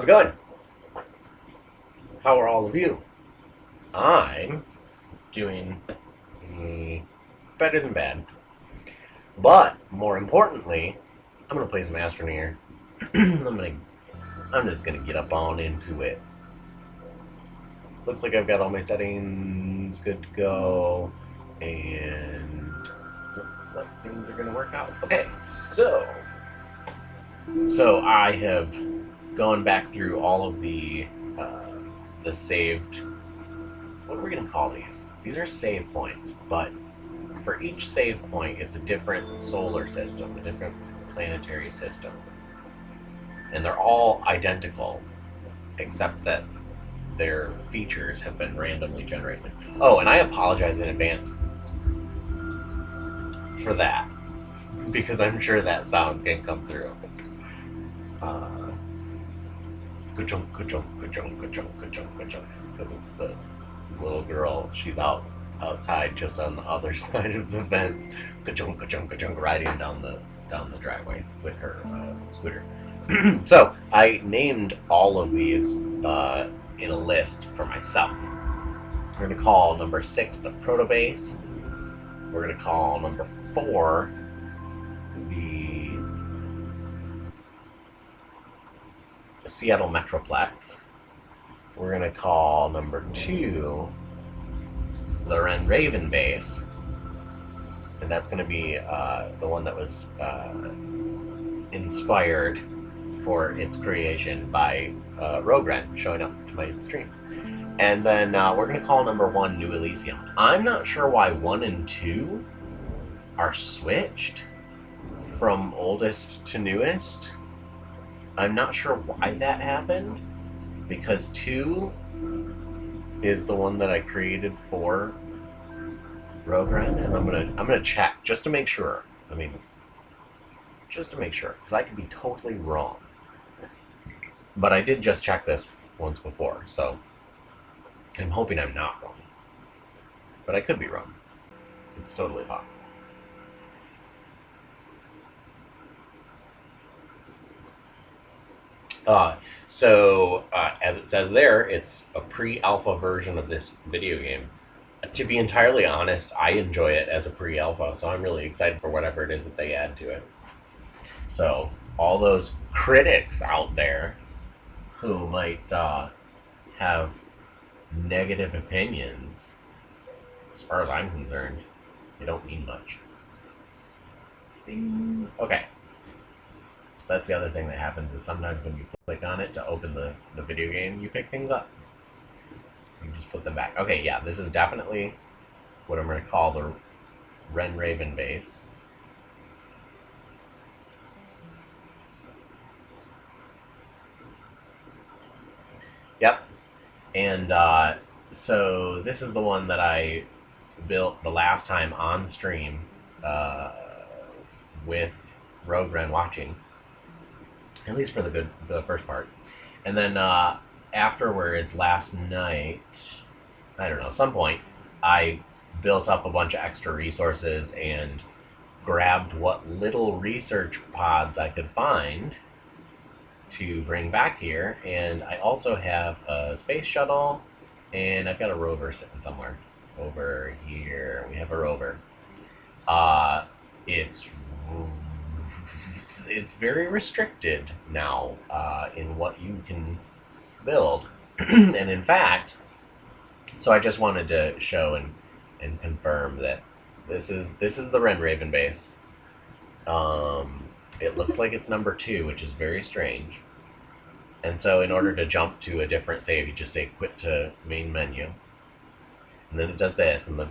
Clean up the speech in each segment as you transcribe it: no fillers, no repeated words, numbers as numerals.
How's it going? How are all of you? I'm doing better than bad. But more importantly, I'm gonna play some Astroneer. I'm just gonna get up on into it. Looks like I've got all my settings good to go, and looks like things are gonna work out. Okay, so I have gone back through all of the saved. What are we gonna call these? These are save points, but for each save point, it's a different solar system, a different planetary system. And they're all identical, except that their features have been randomly generated. Oh, and I apologize in advance for that, because I'm sure that sound can come through. Ka-chunk, ka-chunk, ka-chunk, ka-chunk, ka-chunk, ka-chunk, because it's the little girl. She's outside, just on the other side of the fence, ka-chunk, ka-chunk, ka-chunk, riding down the driveway with her scooter. So I named all of these in a list for myself. We're going to call number 6 the Proto-Base. We're going to call number 4 the Seattle Metroplex. We're going to call number 2 the Raven Base. And that's going to be the one that was inspired for its creation by Rogue Ren showing up to my stream. And then we're going to call number 1 New Elysium. I'm not sure why 1 and 2 are switched from oldest to newest. I'm not sure why that happened, because 2 is the one that I created for Rogue Ren, and I'm gonna check just to make sure. Just to make sure, because I could be totally wrong. But I did just check this once before, so I'm hoping I'm not wrong. But I could be wrong. It's totally possible. So as it says there, it's a pre-alpha version of this video game. To be entirely honest, I enjoy it as a pre-alpha, so I'm really excited for whatever it is that they add to it. So all those critics out there who might have negative opinions, as far as I'm concerned, they don't mean much. Okay. So that's the other thing that happens, is sometimes when you click on it to open the video game, you pick things up. So you just put them back. Okay, yeah, this is definitely what I'm going to call the Raven Base. Yep. And so this is the one that I built the last time on stream with Rogue Ren watching, at least for the first part. And then afterwards, last night, I don't know, some point, I built up a bunch of extra resources and grabbed what little research pods I could find to bring back here. And I also have a space shuttle, and I've got a rover sitting somewhere over here. We have a rover. It's very restricted now in what you can build. And in fact, so I just wanted to show and confirm that this is the Raven Base. It looks like it's number 2, which is very strange. And so in order to jump to a different save, you just say quit to main menu. And then it does this, and the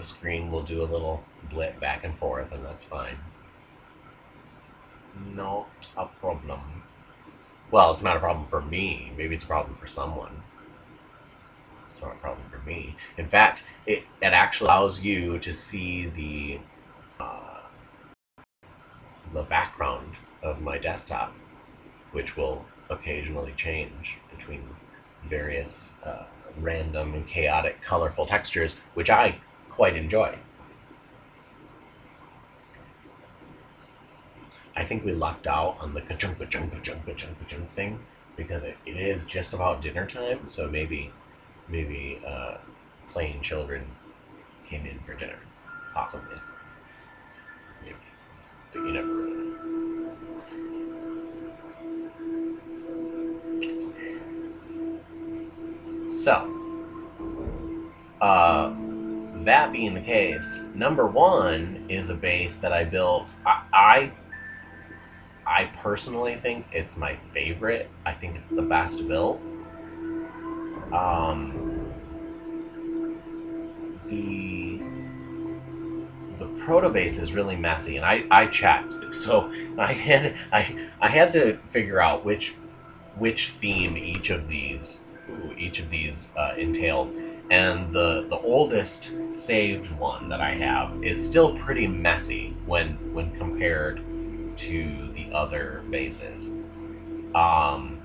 screen will do a little blip back and forth, and that's fine. Not a problem. Well, it's not a problem for me. Maybe it's a problem for someone. It's not a problem for me. In fact, it actually allows you to see the background of my desktop, which will occasionally change between various random and chaotic colorful textures, which I quite enjoy. I think we lucked out on the ka-chunk, ka-chunk, ka-chunk, ka-chunk, ka-chunk thing, because it is just about dinner time, so maybe playing children came in for dinner, possibly, maybe, but you never really know. So, that being the case, number one is a base that I built. I personally think it's my favorite. I think it's the best built. The Proto-Base is really messy, and I checked, so I had to figure out which theme each of these entailed, and the oldest saved one that I have is still pretty messy when compared to the other bases. Um,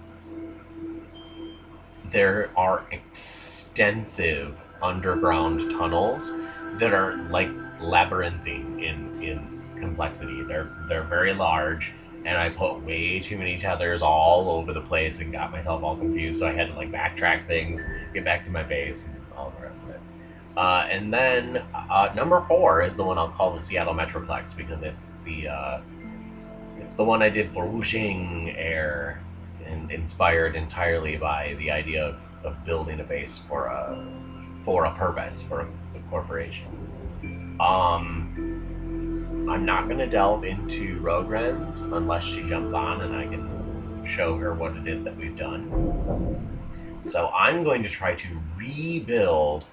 there are extensive underground tunnels that are like labyrinthine in complexity. They're very large, and I put way too many tethers all over the place and got myself all confused. So I had to like backtrack things, get back to my base, and all the rest of it. And then number four is the one I'll call the Seattle Metroplex because it's the one I did for WuxingAir, and inspired entirely by the idea of building a base for a purpose, for a corporation. I'm not going to delve into Road Rens unless she jumps on and I can show her what it is that we've done. So I'm going to try to rebuild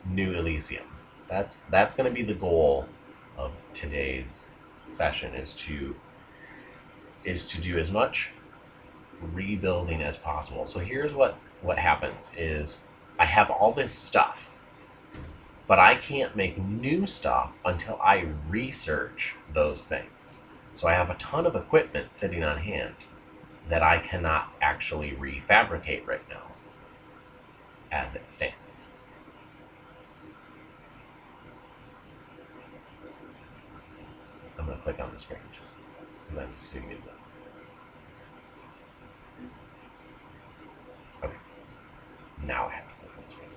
New Elysium. That's going to be the goal of today's session, is to do as much rebuilding as possible. So here's what happens is I have all this stuff, but I can't make new stuff until I research those things. So I have a ton of equipment sitting on hand that I cannot actually refabricate right now as it stands. I'm going to click on the screen just because I'm assuming that. Okay. Now I have to click on the screen.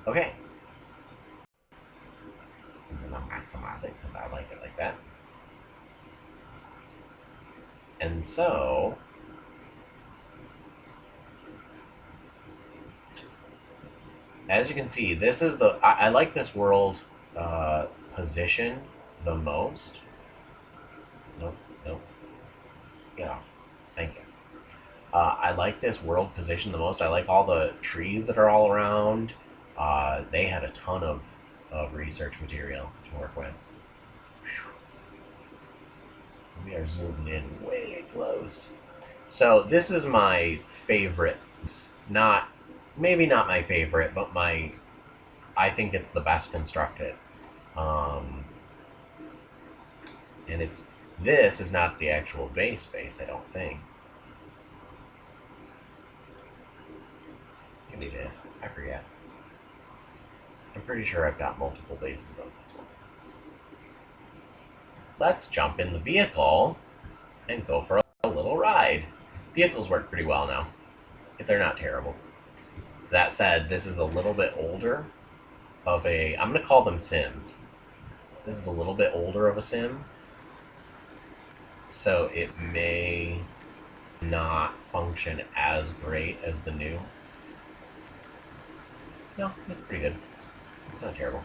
Okay. And then I'll maximize it because I like it like that. And so as you can see, this is I like this world position the most. Nope, nope. Get off. Thank you. I like this world position the most. I like all the trees that are all around. They had a ton of research material to work with. We are zooming in way close. So this is my favorite. Maybe not my favorite, but I think it's the best constructed. And this is not the actual base, I don't think. Give me this. I forget. I'm pretty sure I've got multiple bases on this one. Let's jump in the vehicle and go for a little ride. Vehicles work pretty well now. They're not terrible. That said, this is a little bit older of a... I'm going to call them Sims. This is a little bit older of a Sim, so it may not function as great as the new. No, it's pretty good. It's not terrible.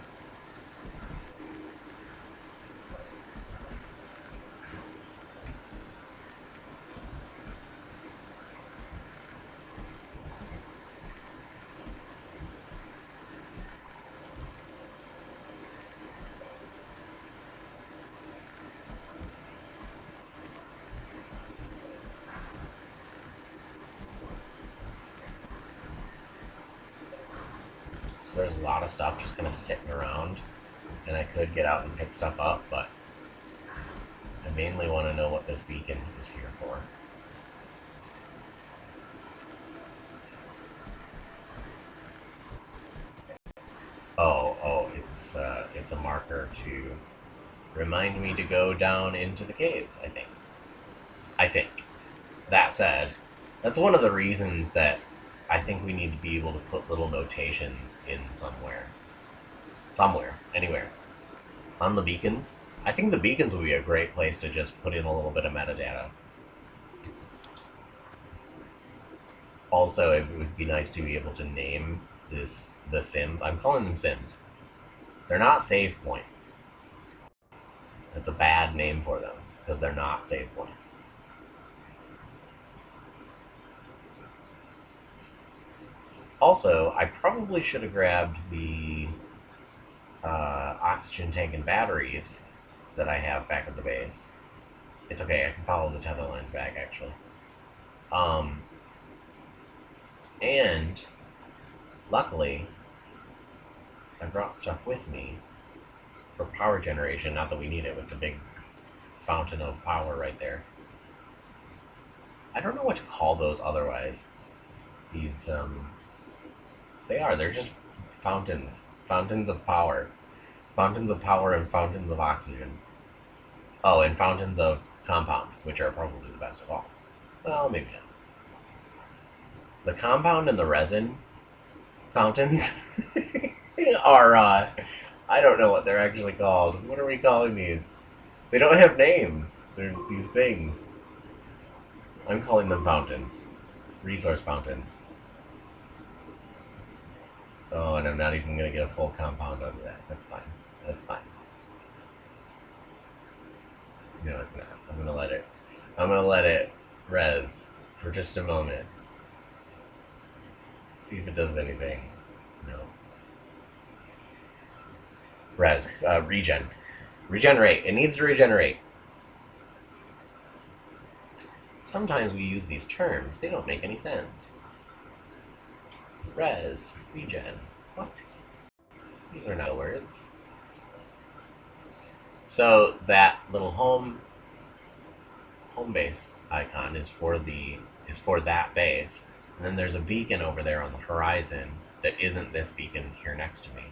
So there's a lot of stuff just kind of sitting around, and I could get out and pick stuff up, but I mainly want to know what this beacon is here for. Oh, it's a marker to remind me to go down into the caves, I think. I think. That said, that's one of the reasons that I think we need to be able to put little notations in somewhere. Somewhere. Anywhere. On the beacons. I think the beacons would be a great place to just put in a little bit of metadata. Also, it would be nice to be able to name the sims. I'm calling them sims. They're not save points. That's a bad name for them, because they're not save points. Also, I probably should have grabbed the oxygen tank and batteries that I have back at the base. It's okay, I can follow the tether lines back, actually. And luckily, I brought stuff with me for power generation. Not that we need it with the big fountain of power right there. I don't know what to call those otherwise. These, they're just fountains. Fountains of power. Fountains of power and fountains of oxygen. Oh, and fountains of compound, which are probably the best of all. Well, maybe not. The compound and the resin fountains are, I don't know what they're actually called. What are we calling these? They don't have names. They're these things. I'm calling them fountains. Resource fountains. Oh, and I'm not even going to get a full compound out of that. That's fine. That's fine. No, it's not. I'm going to let it res for just a moment. See if it does anything. No. Res. Regen. Regenerate. It needs to regenerate. Sometimes we use these terms. They don't make any sense. Res. Regen. What? These are not words. So that little home base icon is for that base. And then there's a beacon over there on the horizon that isn't this beacon here next to me.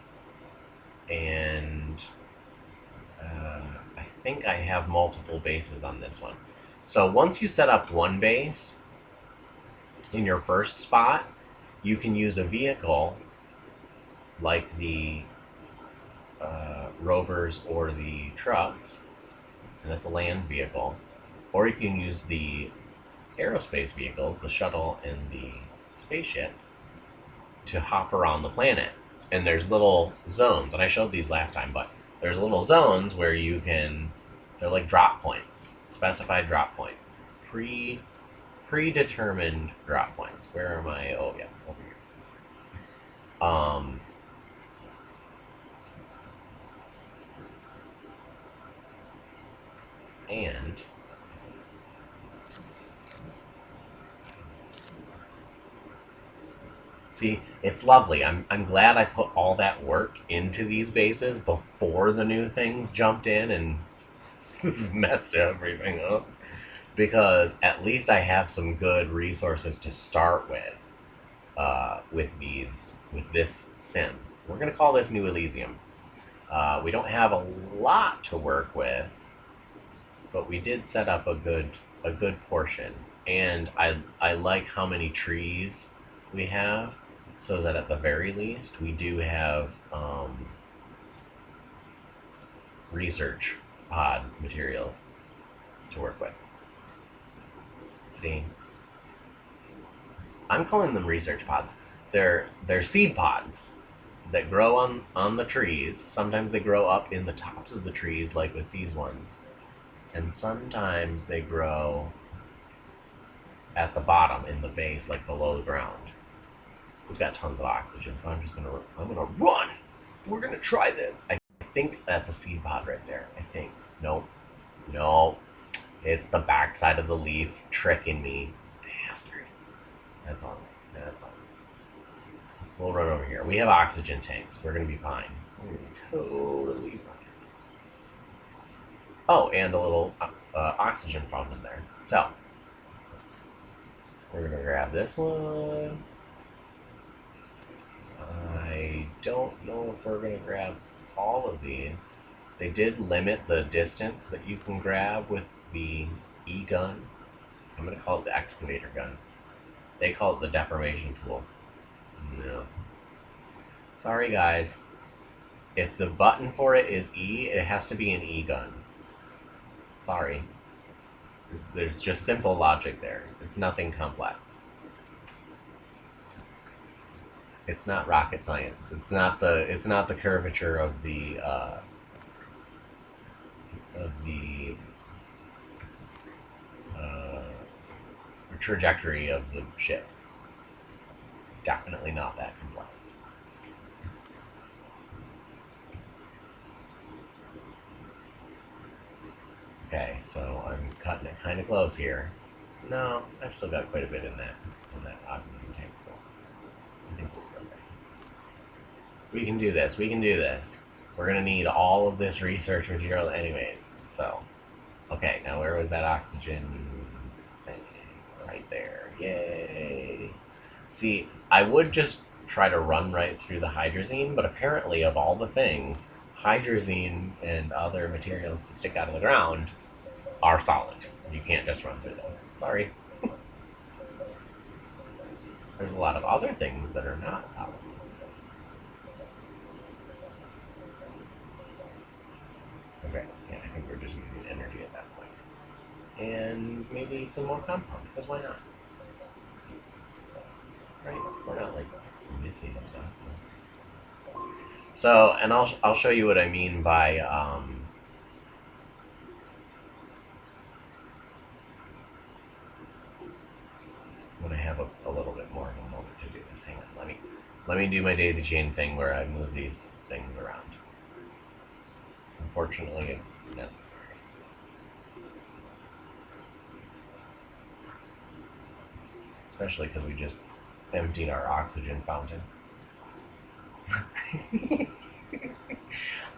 And I think I have multiple bases on this one. So once you set up one base in your first spot, you can use a vehicle like the rovers or the trucks, and that's a land vehicle, or you can use the aerospace vehicles, the shuttle and the spaceship, to hop around the planet. And there's little zones, and I showed these last time, but there's little zones where you can, they're like drop points, specified drop points, predetermined drop points. Where am I? Oh yeah, over here. And see, it's lovely. I'm glad I put all that work into these bases before the new things jumped in and messed everything up, because at least I have some good resources to start with this sim. We're gonna call this New Elysium. We don't have a lot to work with, but we did set up a good portion, and I like how many trees we have, so that at the very least we do have research pod material to work with. See, I'm calling them research pods. They're seed pods that grow on the trees. Sometimes they grow up in the tops of the trees, like with these ones, and sometimes they grow at the bottom in the base, like below the ground. We've got tons of oxygen, so I'm gonna run. We're gonna try this. I think that's a seed pod right there. I think. Nope. No. It's the backside of the leaf tricking me. Bastard. That's on. That's on. We'll run over here. We have oxygen tanks. We're gonna be fine. We're gonna be totally fine. Oh, and a little oxygen fountain there. So we're gonna grab this one. I don't know if we're going to grab all of these. They did limit the distance that you can grab with the E-gun. I'm gonna call it the excavator gun. They call it the deformation tool. No. Sorry, guys. If the button for it is E, it has to be an E gun. Sorry. There's just simple logic there. It's nothing complex. It's not rocket science. It's not the curvature of the uh, trajectory of the ship. Definitely not that complex. Okay, so I'm cutting it kind of close here. No, I've still got quite a bit in that oxygen tank. So I think we'll be okay. We can do this. We can do this. We're gonna need all of this research material anyways. So, okay, now where was that oxygen thing? Right there. Yay! See, I would just try to run right through the hydrazine, but apparently of all the things, hydrazine and other materials that stick out of the ground are solid. You can't just run through them. Sorry. There's a lot of other things that are not solid. Okay, yeah, I think we're just using energy at that point. And maybe some more compound, because why not? Right? We're not like missing stuff. So, and I'll show you what I mean by when I have a little bit more of a moment to do this. Hang on, let me do my daisy chain thing where I move these things around. Unfortunately, it's necessary. Especially because we just emptied our oxygen fountain.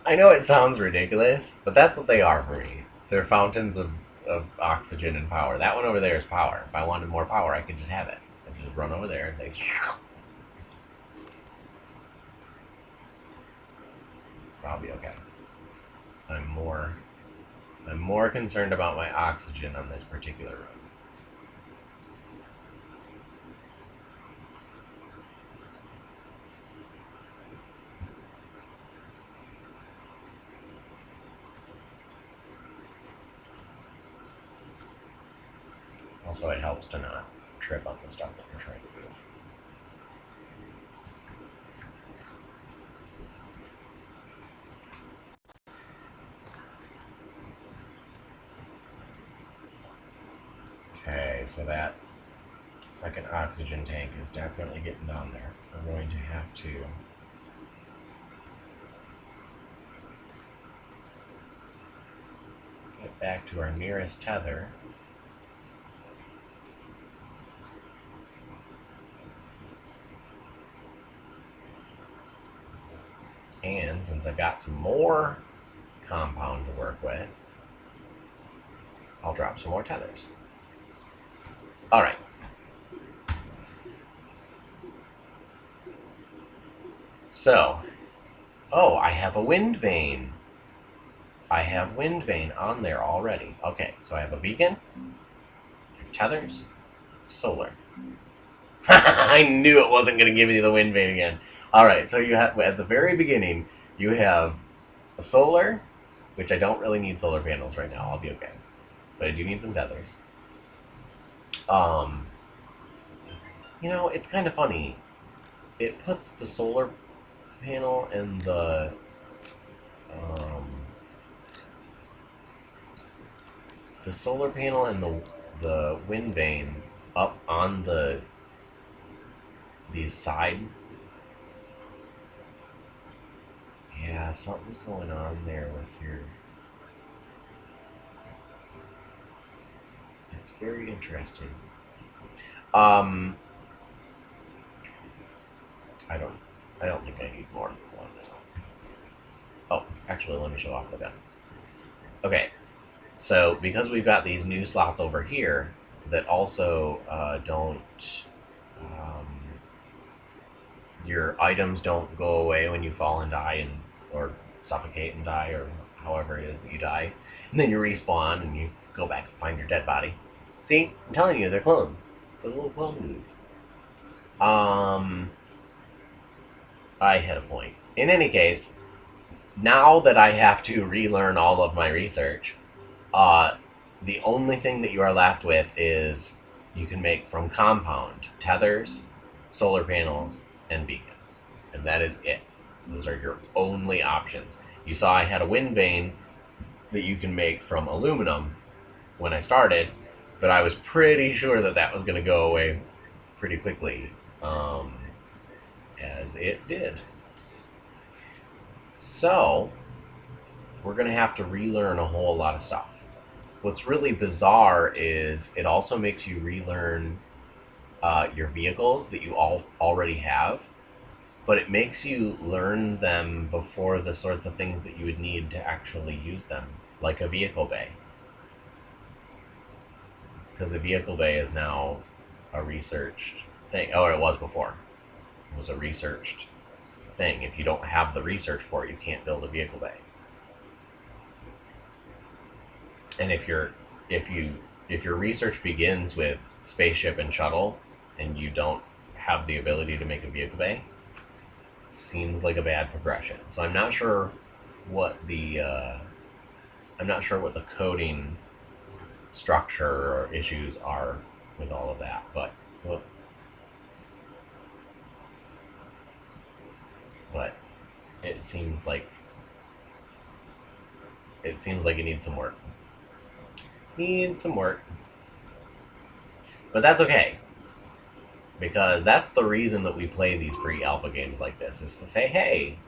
I know it sounds ridiculous, but that's what they are for me. They're fountains of oxygen and power. That one over there is power. If I wanted more power, I could just have it. I could just run over there and they... I'll be okay. I'm more concerned about my oxygen on this particular road. Also, it helps to not trip on the stuff that we're trying to do. Okay, so that second oxygen tank is definitely getting down there. We're going to have to get back to our nearest tether. And since I've got some more compound to work with, I'll drop some more tethers. Alright. So, oh, I have a wind vane. I have wind vane on there already. Okay, so I have a beacon, tethers, solar. I knew it wasn't going to give me the wind vane again. Alright, so you have, at the very beginning, you have a solar, which I don't really need solar panels right now. I'll be okay. But I do need some tethers. You know, it's kind of funny. It puts the solar panel and the solar panel and the wind vane up on these side. Yeah, something's going on there with your... It's very interesting. I don't think I need more than one. Oh, actually, let me show off the gun. Okay, so because we've got these new slots over here that also don't... your items don't go away when you fall and die or suffocate and die, or however it is that you die. And then you respawn and you go back and find your dead body. See, I'm telling you, they're clones. They're little clones. Um, I had a point. In any case, now that I have to relearn all of my research, uh, the only thing that you are left with is you can make from compound tethers, solar panels, and beacons. And that is it. Those are your only options. You saw I had a wind vane that you can make from aluminum when I started, but I was pretty sure that that was going to go away pretty quickly, as it did. So, we're going to have to relearn a whole lot of stuff. What's really bizarre is it also makes you relearn your vehicles that you already have, but it makes you learn them before the sorts of things that you would need to actually use them, like a vehicle bay. Because a vehicle bay is now a researched thing. Oh, it was before. It was a researched thing. If you don't have the research for it, you can't build a vehicle bay. And if your research begins with spaceship and shuttle, and you don't have the ability to make a vehicle bay, it seems like a bad progression. So I'm not sure what the coding structure or issues are with all of that, but well, but it seems like it needs some work. Needs some work, but that's okay, because that's the reason that we play these pre-alpha games like this, is to say, hey,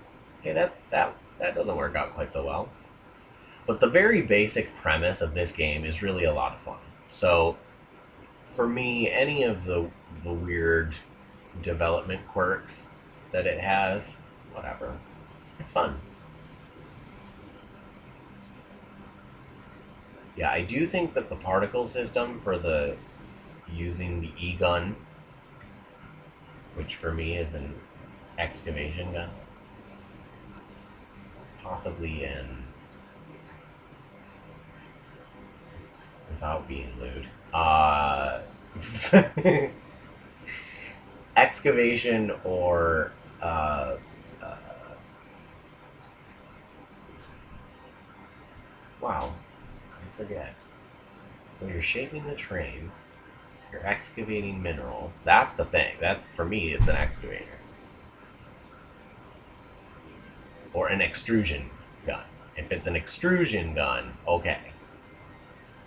that doesn't work out quite so well. But the very basic premise of this game is really a lot of fun. So for me, any of the weird development quirks that it has, whatever, it's fun. Yeah, I do think that the particle system for the using the E-gun, which for me is an excavation gun, possibly in, without being lewd, excavation or uh, wow, I forget. When you're shaping the terrain, you're excavating minerals. That's the thing. That's, for me, it's an excavator or an extrusion gun. If it's an extrusion gun, okay.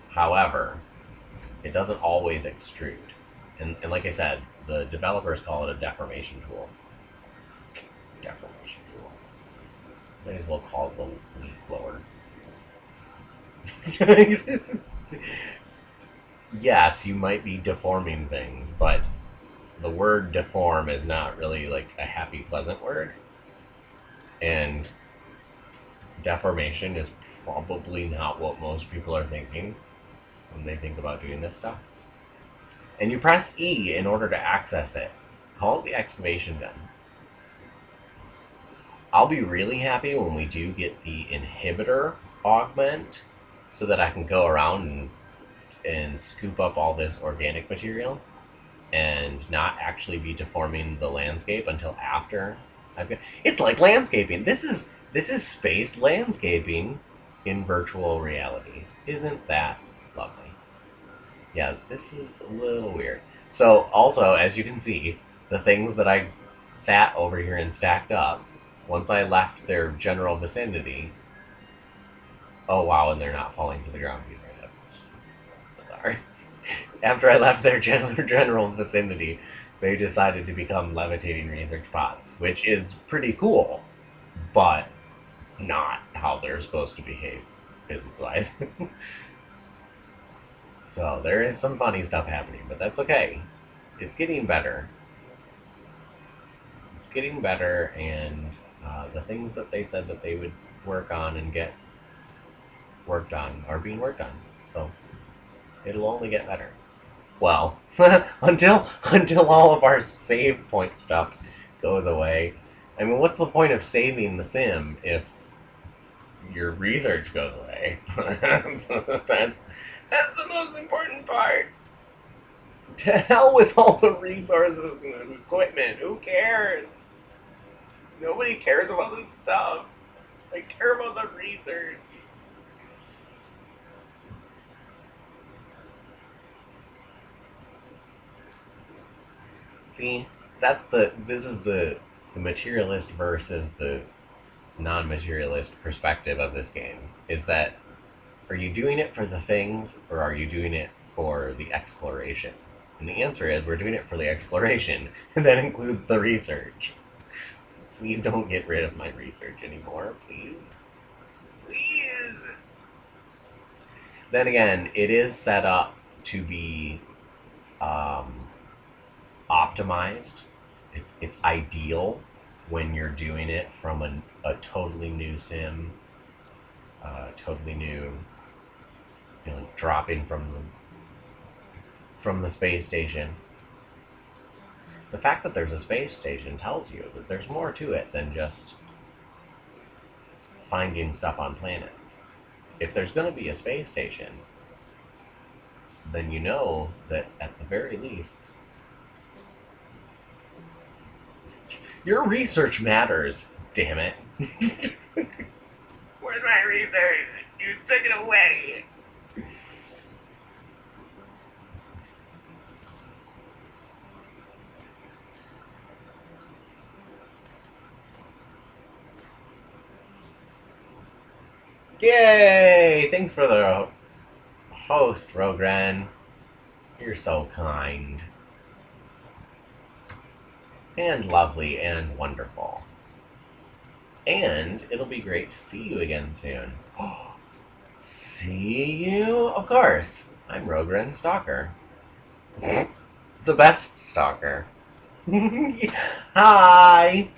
However, it doesn't always extrude. And like I said, the developers call it a deformation tool. Deformation tool. Might as well call it the leaf blower. Yes, you might be deforming things, but the word deform is not really like a happy, pleasant word. And deformation is probably not what most people are thinking when they think about doing this stuff. And you press E in order to access it. Call it the excavation gun. I'll be really happy when we do get the inhibitor augment so that I can go around and scoop up all this organic material and not actually be deforming the landscape until after I've got. It's like landscaping. This is space landscaping in virtual reality. Isn't that lovely? Yeah, this is a little weird. So also, as you can see, the things that I sat over here and stacked up, once I left their general vicinity, oh wow, and they're not falling to the ground either. That's bizarre. After I left their general vicinity, they decided to become levitating research pods, which is pretty cool, but not how they're supposed to behave physics-wise. So there is some funny stuff happening, but that's okay. It's getting better. It's getting better, and the things that they said that they would work on and get worked on are being worked on. So it'll only get better. Well, until all of our save point stuff goes away. I mean, what's the point of saving the sim if your research goes away? that's the most important part. To hell with all the resources and equipment. Who cares? Nobody cares about this stuff. I care about the research. See, this is the materialist versus the non-materialist perspective of this game. Is that, are you doing it for the things or are you doing it for the exploration? And the answer is we're doing it for the exploration, and that includes the research. Please don't get rid of my research anymore, please. Please. Then again, it is set up to be optimized. It's ideal when you're doing it from a totally new sim, totally new, dropping from the space station. The fact that there's a space station tells you that there's more to it than just finding stuff on planets. If there's going to be a space station, then you know that at the very least, your research matters, damn it. Where's my research? You took it away. Yay! Thanks for the host, Rogren. You're so kind. And lovely and wonderful. And it'll be great to see you again soon. See you? Of course. I'm Rogren Stalker. The best stalker. Hi!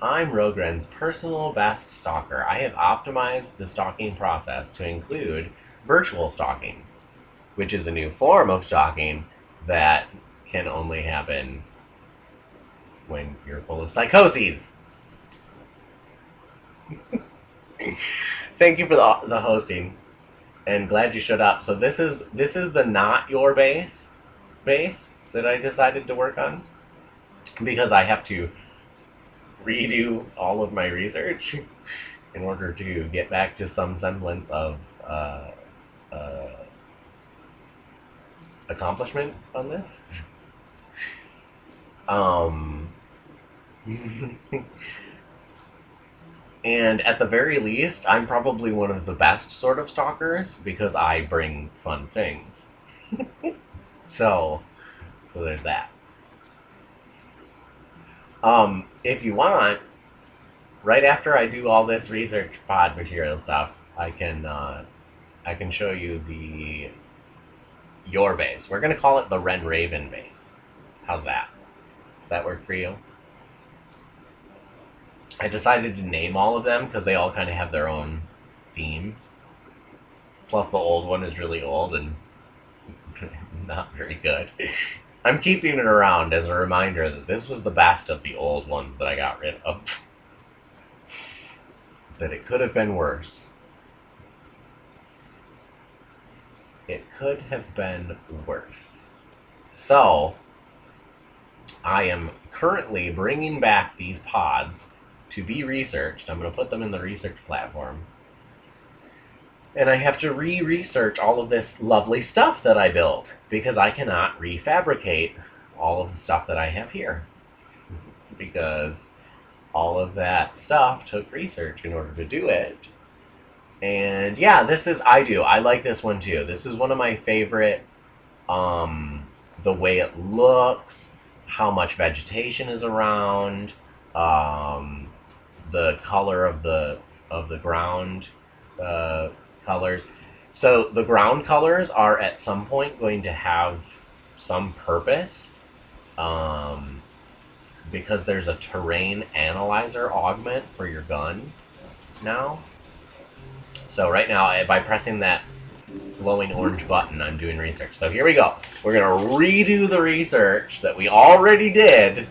I'm Rogren's personal best stalker. I have optimized the stalking process to include virtual stalking, which is a new form of stalking that can only happen when you're full of psychoses. Thank you for the hosting, and glad you showed up. So this is the not your base that I decided to work on, because I have to redo all of my research in order to get back to some semblance of accomplishment on this. And at the very least, I'm probably one of the best sort of stalkers because I bring fun things. So there's that. If you want, right after I do all this research pod material stuff, I can show you your base. We're gonna call it the Raven base. How's that? Does that work for you? I decided to name all of them because they all kind of have their own theme. Plus, the old one is really old and not very good. I'm keeping it around as a reminder that this was the best of the old ones that I got rid of. That it could have been worse. It could have been worse. So, I am currently bringing back these pods to be researched. I'm going to put them in the research platform. And I have to re-research all of this lovely stuff that I built, because I cannot refabricate all of the stuff that I have here. Because all of that stuff took research in order to do it. And yeah, I like this one too. This is one of my favorite. The way it looks, how much vegetation is around, the color of the ground colors. So the ground colors are at some point going to have some purpose, because there's a terrain analyzer augment for your gun now. So right now, by pressing that glowing orange button, I'm doing research. So here we go. We're going to redo the research that we already did.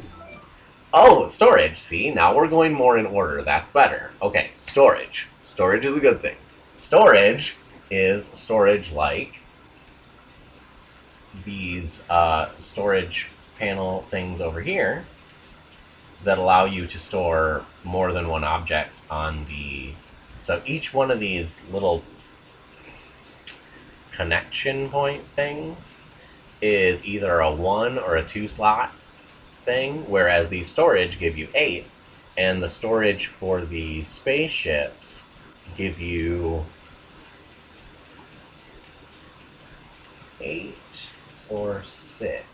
Oh, storage. See, now we're going more in order. That's better. Okay, storage. Storage is a good thing. Storage is storage like these storage panel things over here that allow you to store more than one object on the... So each one of these little connection point things is either a 1 or a 2 slot thing, whereas the storage give you 8, and the storage for the spaceships give you 8 or 6.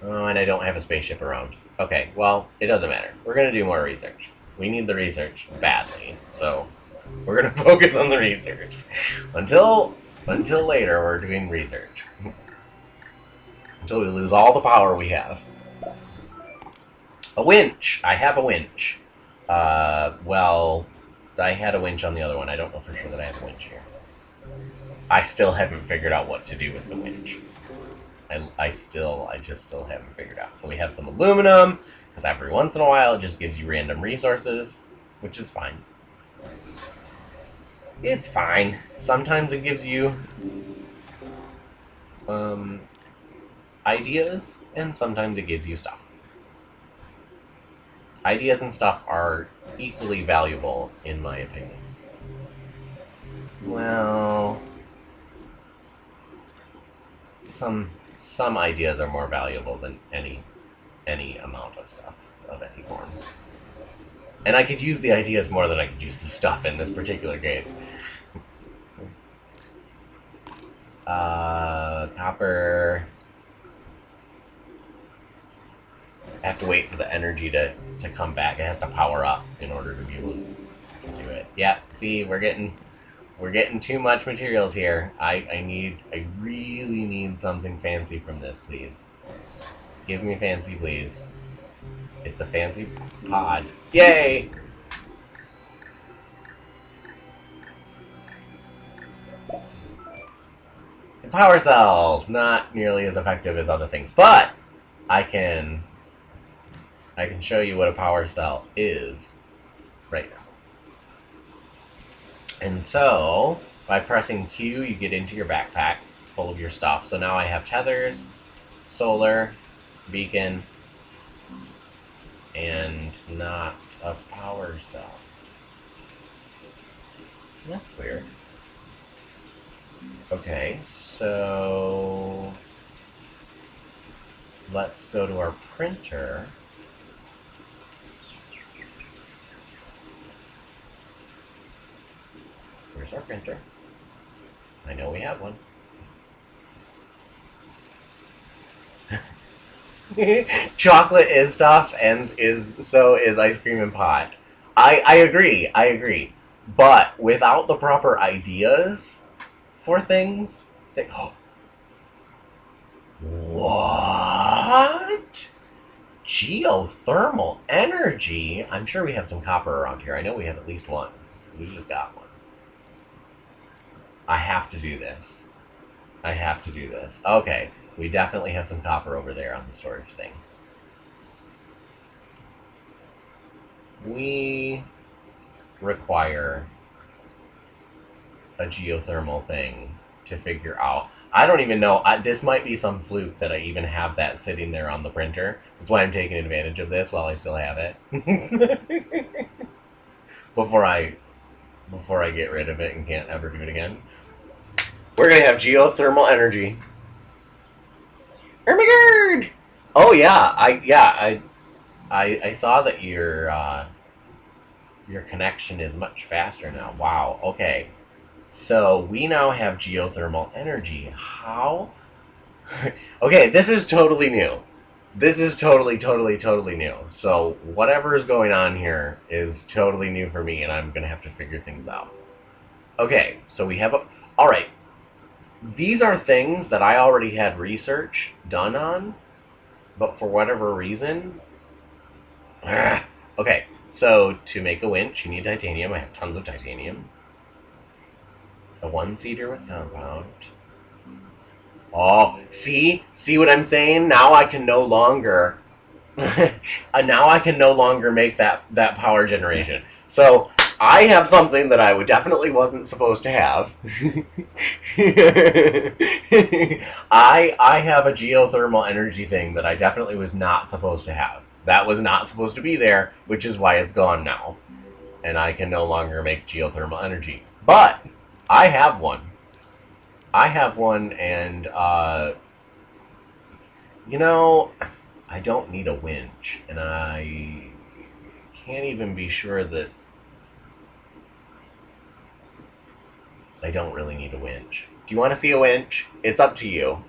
Oh, and I don't have a spaceship around. Okay, well, it doesn't matter. We're going to do more research. We need the research badly, so we're going to focus on the research. Until later, we're doing research. Until we lose all the power we have. A winch! I have a winch. Well, I had a winch on the other one. I don't know for sure that I have a winch here. I still haven't figured out what to do with the winch. I just still haven't figured out. So we have some aluminum, because every once in a while it just gives you random resources, which is fine. It's fine. Sometimes it gives you ideas, and sometimes it gives you stuff. Ideas and stuff are equally valuable, in my opinion. Well, some ideas are more valuable than any amount of stuff of any form. And I could use the ideas more than I could use the stuff in this particular case. Copper. I have to wait for the energy to come back. It has to power up in order to be able to do it. Yeah, see, we're getting too much materials here. I really need something fancy from this, please. Give me fancy, please. It's a fancy pod. Yay! The power cell, not nearly as effective as other things, but I can show you what a power cell is right now. And so, by pressing Q, you get into your backpack full of your stuff. So now I have tethers, solar, beacon, and not a power cell. That's weird. Okay, so let's go to our printer. Here's our printer. I know we have one. Chocolate is stuff, and so is ice cream and pot. I agree. But without the proper ideas for things, what? Geothermal energy? I'm sure we have some copper around here. I know we have at least one. We just got one. I have to do this. Okay, we definitely have some copper over there on the storage thing. We require a geothermal thing to figure out. I don't even know. This might be some fluke that I even have that sitting there on the printer. That's why I'm taking advantage of this while I still have it. before I get rid of it and can't ever do it again. We're gonna have geothermal energy. Oh my god! Oh yeah, I saw that your connection is much faster now. Wow. Okay. So we now have geothermal energy. How? Okay, this is totally new. This is totally new. So whatever is going on here is totally new for me, and I'm gonna have to figure things out. Okay, so we have a... Alright. These are things that I already had research done on, but for whatever reason... Okay, so to make a winch, you need titanium. I have tons of titanium. A one-seater with compound. Oh, see what I'm saying? Now I can no longer... now I can no longer make that power generation. So I have something that I definitely wasn't supposed to have. I have a geothermal energy thing that I definitely was not supposed to have. That was not supposed to be there, which is why it's gone now. And I can no longer make geothermal energy. But I have one. I have one, and you know, I don't need a winch, and I can't even be sure that I don't really need a winch. Do you want to see a winch? It's up to you.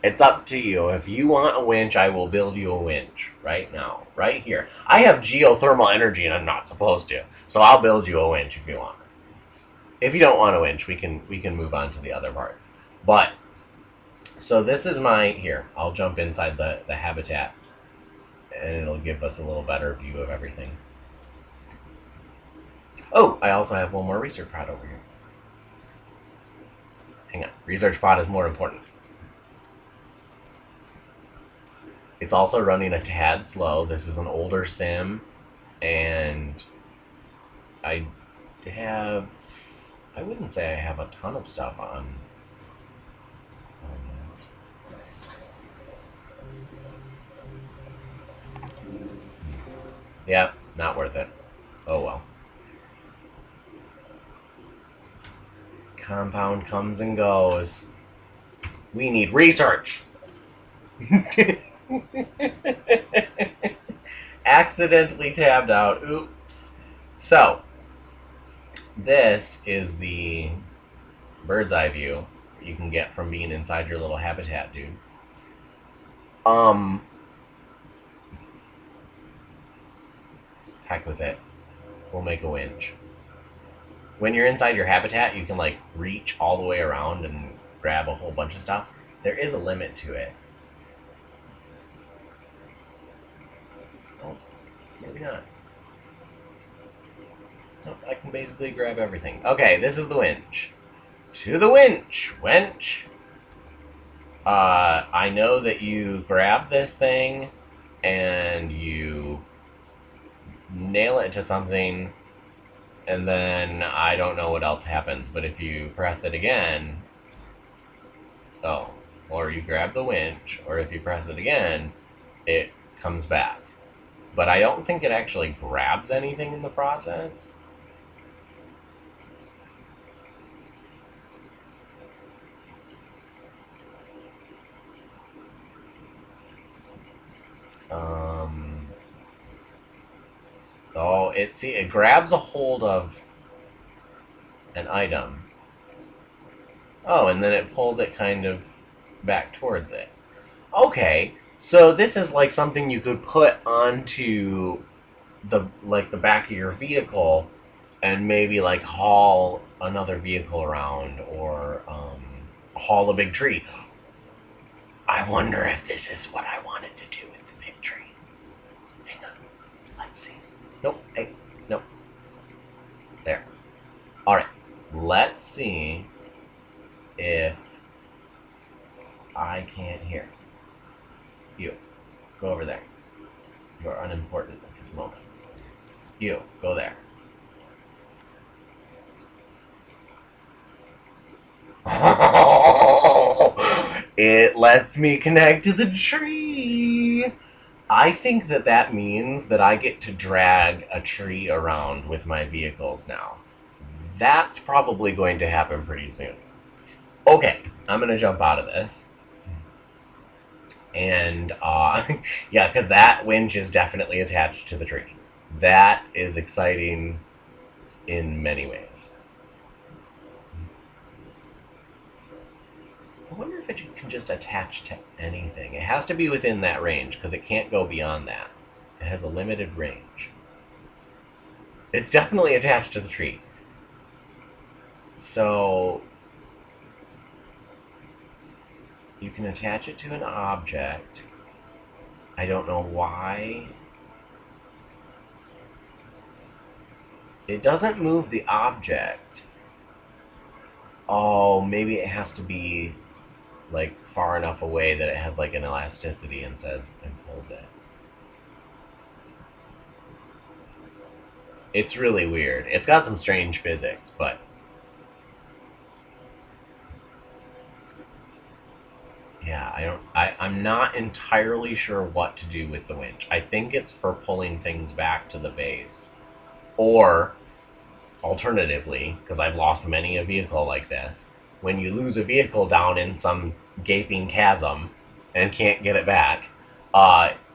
It's up to you. If you want a winch, I will build you a winch right now, right here. I have geothermal energy, and I'm not supposed to, so I'll build you a winch if you want. If you don't want a winch, we can move on to the other parts. But so this is my here. I'll jump inside the habitat, and it'll give us a little better view of everything. Oh, I also have one more research pod over here. Hang on. Research pod is more important. It's also running a tad slow. This is an older sim, and I wouldn't say I have a ton of stuff on this. Yeah, not worth it. Oh well. Compound comes and goes. We need research! Accidentally tabbed out. Oops. So, this is the bird's eye view you can get from being inside your little habitat, dude. Heck with it. We'll make a winch. When you're inside your habitat, you can like reach all the way around and grab a whole bunch of stuff. There is a limit to it. Oh, maybe not. Nope, I can basically grab everything. Okay, this is the winch. To the winch, wench. I know that you grab this thing and you nail it to something, and then I don't know what else happens, but if you press it again, or you grab the winch, or if you press it again, it comes back. But I don't think it actually grabs anything in the process. It grabs a hold of an item. Oh, and then it pulls it kind of back towards it. Okay, so this is like something you could put onto the back of your vehicle, and maybe like haul another vehicle around, or haul a big tree. I wonder if this is what I wanted to do with the big tree. Hang on, let's see. Nope. Hey, nope. There. All right. Let's see if I can't hear you. Go over there. You're unimportant at this moment. You, go there. It lets me connect to the tree. I think that means that I get to drag a tree around with my vehicles now. That's probably going to happen pretty soon. Okay, I'm going to jump out of this. And, yeah, because that winch is definitely attached to the tree. That is exciting in many ways. I wonder if it can just attach to anything. It has to be within that range, because it can't go beyond that. It has a limited range. It's definitely attached to the tree. So you can attach it to an object. I don't know why. It doesn't move the object. Oh, maybe it has to be like far enough away that it has like an elasticity and pulls it. It's really weird. It's got some strange physics, but yeah, I'm not entirely sure what to do with the winch. I think it's for pulling things back to the base. Or alternatively, because I've lost many a vehicle like this, when you lose a vehicle down in some gaping chasm and can't get it back,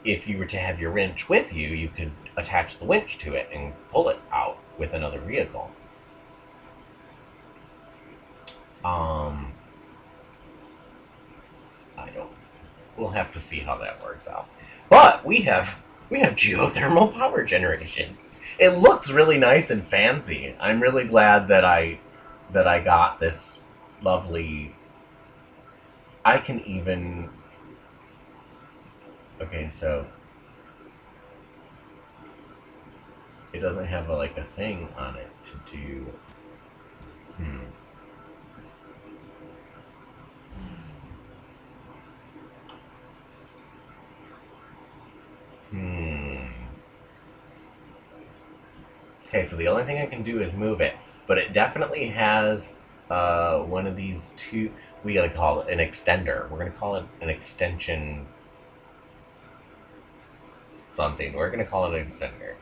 if you were to have your winch with you, you could attach the winch to it and pull it out with another vehicle. Um, I don't. We'll have to see how that works out. But we have geothermal power generation. It looks really nice and fancy. I'm really glad that I got this lovely. I can even. Okay, so it doesn't have like a thing on it to do. Hmm. Hmm. Okay, so the only thing I can do is move it, but it definitely has one of these two. We gotta call it an extender. We're gonna call it an extension something. We're gonna call it an extender.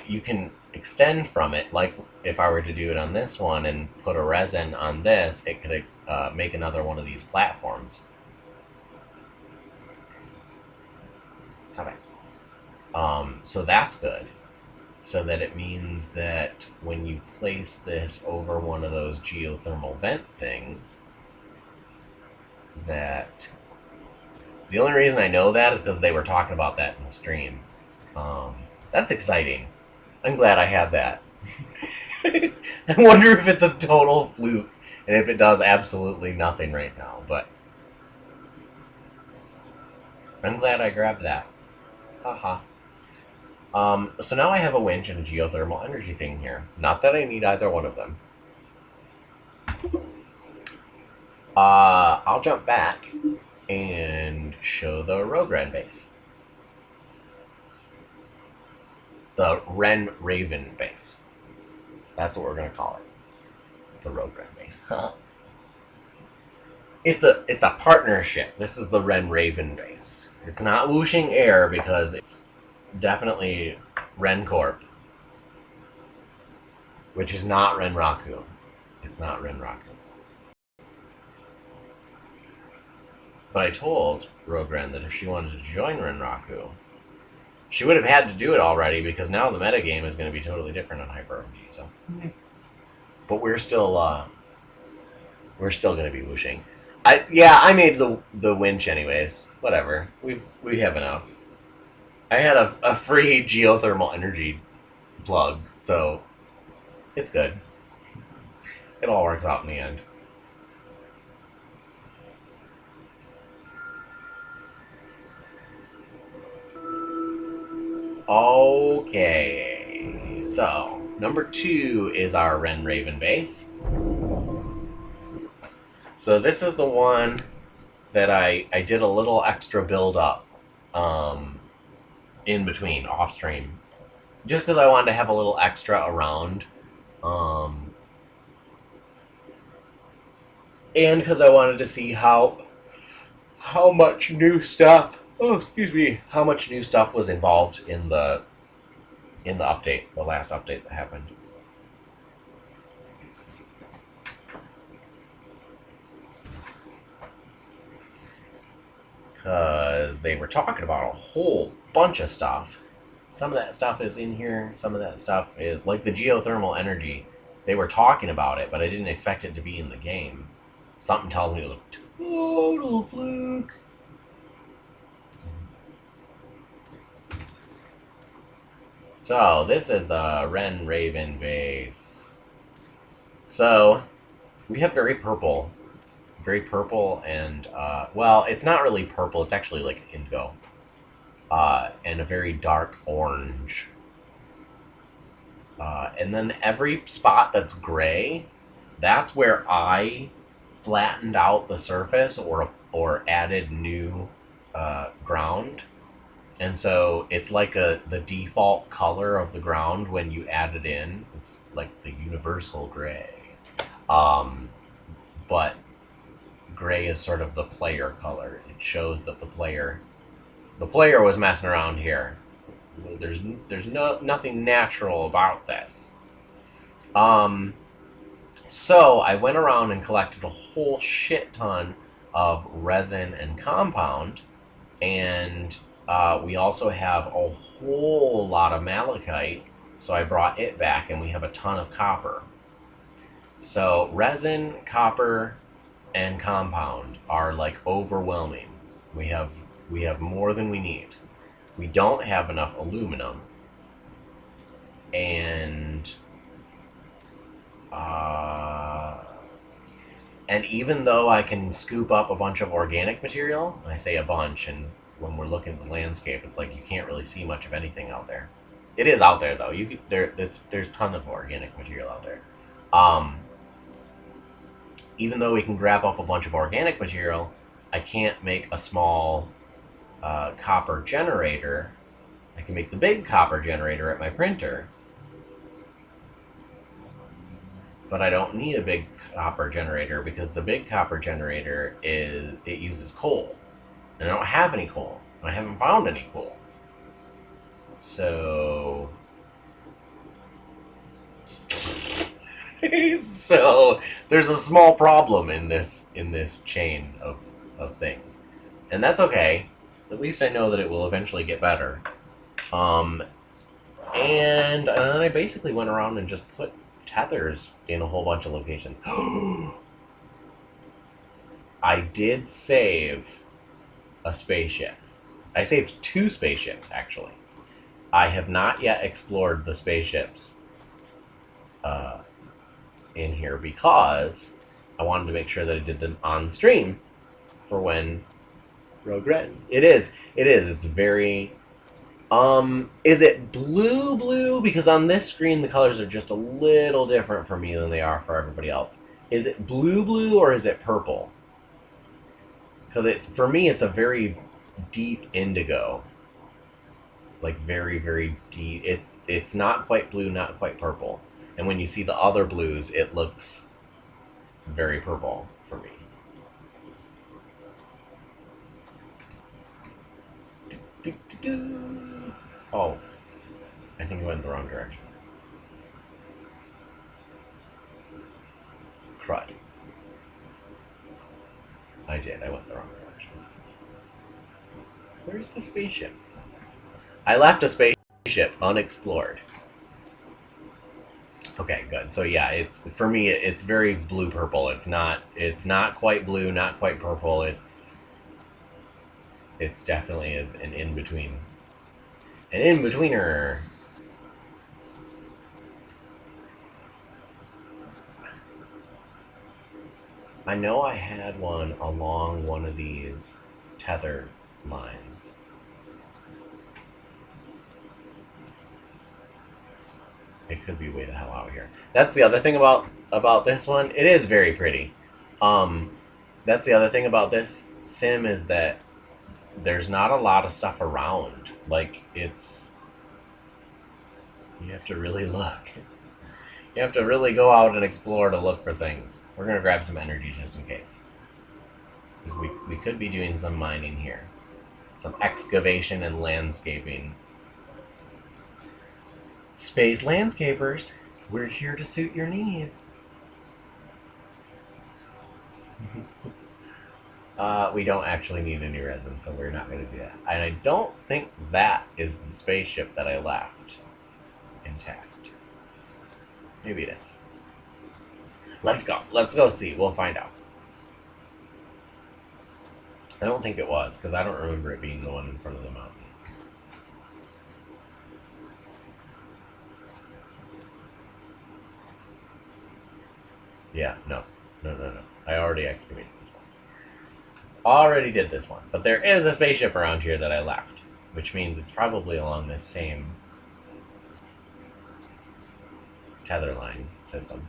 You can extend from it, like if I were to do it on this one and put a resin on this, it could make another one of these platforms. Stop it. So that's good. So that it means that when you place this over one of those geothermal vent things, that the only reason I know that is because they were talking about that in the stream. Um, that's exciting. I'm glad I have that. I wonder if it's a total fluke and if it does absolutely nothing right now, but I'm glad I grabbed that. Haha. So now I have a winch and a geothermal energy thing here. Not that I need either one of them. I'll jump back and show the Rogue Ren base. The Ren Raven base. That's what we're gonna call it. The Rogue Ren base. It's a partnership. This is the Ren Raven base. It's not WuxingAir because it's definitely RavenCorp, which is not Renraku. It's not Renraku. But I told Rogue Ren that if she wanted to join Renraku, she would have had to do it already because now the metagame is going to be totally different on Hyper RPG. So, but we're still going to be whooshing. I made the winch anyways. Whatever. We have enough. I had a free geothermal energy plug, so it's good. It all works out in the end. Okay, so number 2 is our Ren Raven base. So this is the one that I did a little extra build up in between off stream, just because I wanted to have a little extra around, and because I wanted to see how much new stuff. Oh, excuse me. How much new stuff was involved in the update, the last update that happened. Because they were talking about a whole bunch of stuff. Some of that stuff is in here. Some of that stuff is like the geothermal energy. They were talking about it, but I didn't expect it to be in the game. Something tells me it was a total fluke. So this is the Ren Raven base. So we have very purple, and well, it's not really purple. It's actually like indigo, and a very dark orange. And then every spot that's gray, that's where I flattened out the surface or added new ground. And so it's like the default color of the ground when you add it in. It's like the universal gray. Um, but gray is sort of the player color. It shows that the player was messing around here. There's nothing natural about this. Um, so I went around and collected a whole shit ton of resin and compound, and we also have a whole lot of malachite. So I brought it back, and we have a ton of copper. So resin, copper, and compound are like overwhelming. We have we have more than we need. We don't have enough aluminum, and uh, and even though I can scoop up a bunch of organic material, I say a bunch, and when we're looking at the landscape, it's like you can't really see much of anything out there. It is out there though. There's a ton of organic material out there. Um, Even though we can grab up a bunch of organic material, I can't make a small copper generator. I can make the big copper generator at my printer, but I don't need a big copper generator because the big copper generator it uses coal, and I don't have any coal. I haven't found any coal, so so there's a small problem in this chain of things, and that's okay. At least I know that it will eventually get better. Um, and then I basically went around and just put tethers in a whole bunch of locations. I did save a spaceship. I saved 2 spaceships, actually. I have not yet explored the spaceships uh, in here because I wanted to make sure that I did them on stream for when Rogue Red. It is. It's very. Is it blue? Because on this screen the colors are just a little different for me than they are for everybody else. Is it blue or is it purple? Because for me it's a very deep indigo, like very deep. It's not quite blue, not quite purple. And when you see the other blues, it looks very purple for me. Oh, I think I went the wrong direction. Crud. I did. I went the wrong direction. Where's the spaceship? I left a spaceship unexplored. Okay, good. So yeah, it's for me. It's very blue purple. It's not quite blue, not quite purple. It's definitely an in between. An in betweener. I know I had one along one of these tether lines. It could be way the hell out here. That's the other thing about this one. It is very pretty. That's the other thing about this sim is that there's not a lot of stuff around. Like you have to really look. You have to really go out and explore to look for things. We're gonna grab some energy just in case. We could be doing some mining here, some excavation and landscaping. Space landscapers, we're here to suit your needs. We don't actually need any resin, so we're not going to do that. And I don't think that is the spaceship that I left intact. Maybe it is. Let's go. Let's go see. We'll find out. I don't think it was, because I don't remember it being the one in front of the mountain. Yeah, no. I already excavated this one. Already did this one. But there is a spaceship around here that I left, which means it's probably along this same tether line system.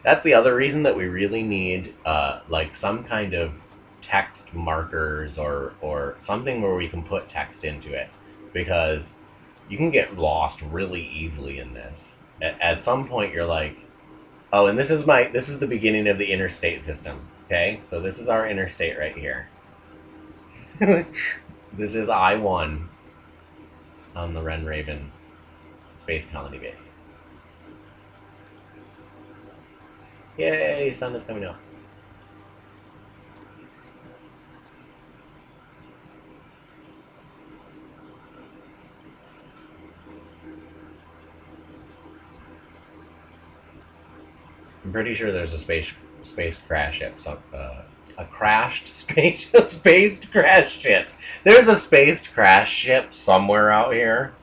That's the other reason that we really need like some kind of text markers or something where we can put text into it, because you can get lost really easily in this. At some point, you're like, oh, and this is the beginning of the interstate system. Okay, so this is our interstate right here. This is I-1 on the Raven Space Colony base. Yay, sun is coming out. I'm pretty sure there's a space crash ship. A crashed space a spaced crash ship. There's a spaced crash ship somewhere out here.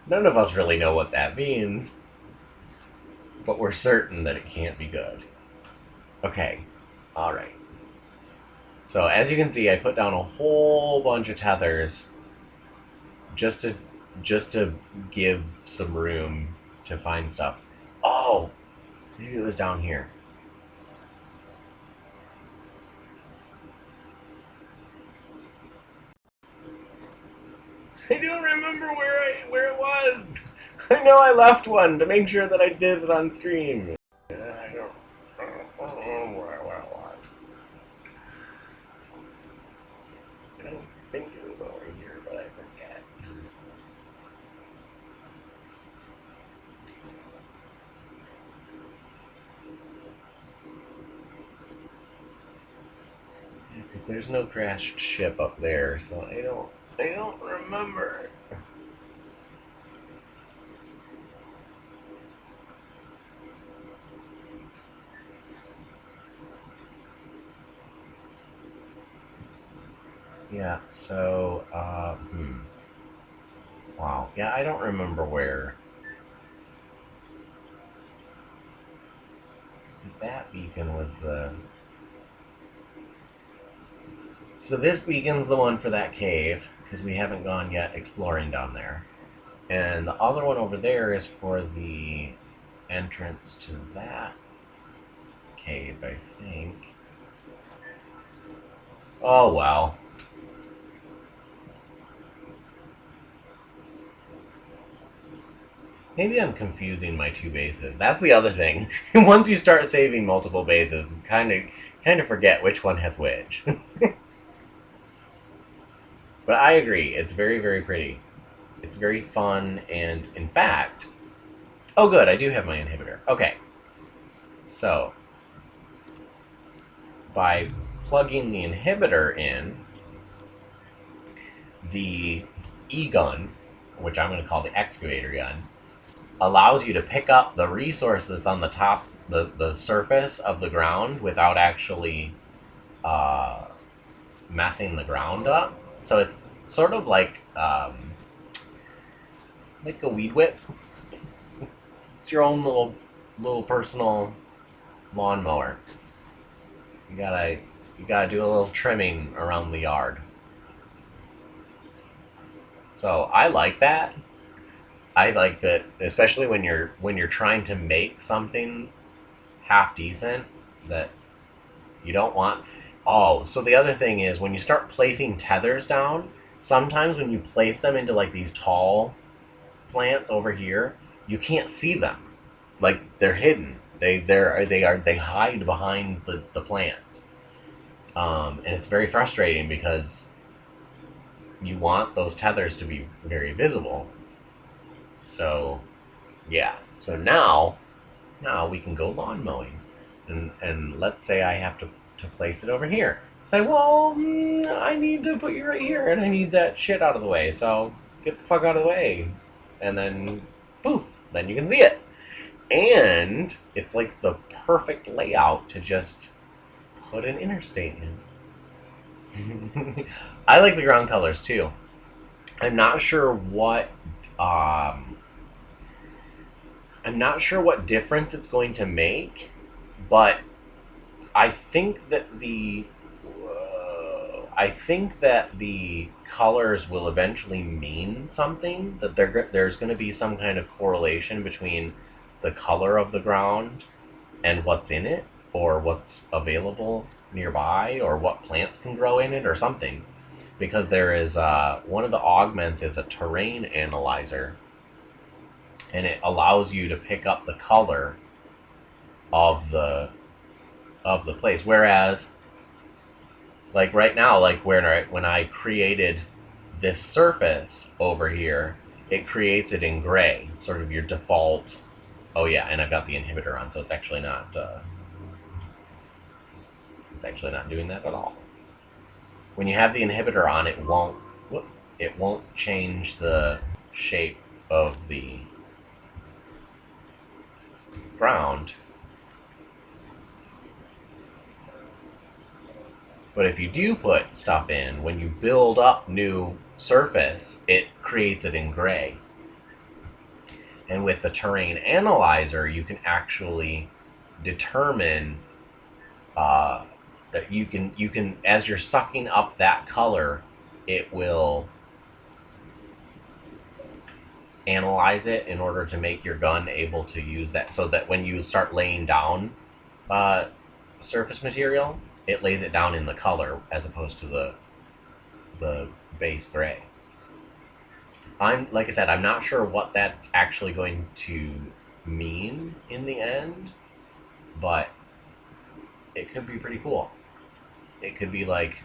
None of us really know what that means, but we're certain that it can't be good. Okay, all right. So as you can see, I put down a whole bunch of tethers just to give some room to find stuff. Oh, maybe it was down here. I don't remember where it was. I know I left one to make sure that I did it on stream. I don't know where it was. I don't think it was over here, but I forget. Because there's no crashed ship up there, so I don't remember. Yeah, so, wow. Yeah, I don't remember where. Because that beacon was the... So this beacon's the one for that cave, because we haven't gone yet exploring down there. And the other one over there is for the entrance to that cave, I think. Oh, wow. Maybe I'm confusing my two bases. That's the other thing. Once you start saving multiple bases, you kind of forget which one has which. But I agree, it's very, very pretty. It's very fun, and in fact... Oh good, I do have my inhibitor. Okay. So, by plugging the inhibitor in, the E-gun, which I'm going to call the excavator gun, allows you to pick up the resource that's on the top, the surface of the ground without actually messing the ground up. So it's sort of like a weed whip. It's your own little personal lawnmower. You gotta do a little trimming around the yard. So I like that. I like that, especially when you're trying to make something half decent that you don't want. Oh, so the other thing is when you start placing tethers down, sometimes when you place them into like these tall plants over here, you can't see them. Like they're hidden. They hide behind the plants. And it's very frustrating because you want those tethers to be very visible. So, yeah. So now we can go lawn mowing. And let's say I have to place it over here. Say, well, I need to put you right here, and I need that shit out of the way. So get the fuck out of the way. And then, poof, then you can see it. And it's like the perfect layout to just put an interstate in. I like the ground colors too. I'm not sure what difference it's going to make, but I think that the colors will eventually mean something. That there's going to be some kind of correlation between the color of the ground and what's in it. or what's available nearby, or what plants can grow in it, or something. Because there is one of the augments is a terrain analyzer, and it allows you to pick up the color of the place. Whereas, like right now, like when I created this surface over here, it creates it in gray, sort of your default. Oh yeah, and I've got the inhibitor on, so it's actually not doing that at all. When you have the inhibitor on, it won't change the shape of the ground. But if you do put stuff in, when you build up new surface, it creates it in gray. And with the terrain analyzer, you can actually determine that you can as you're sucking up that color, it will analyze it in order to make your gun able to use that, so that when you start laying down surface material, it lays it down in the color as opposed to the base gray. Like I said, I'm not sure what that's actually going to mean in the end, but it could be pretty cool. It could be like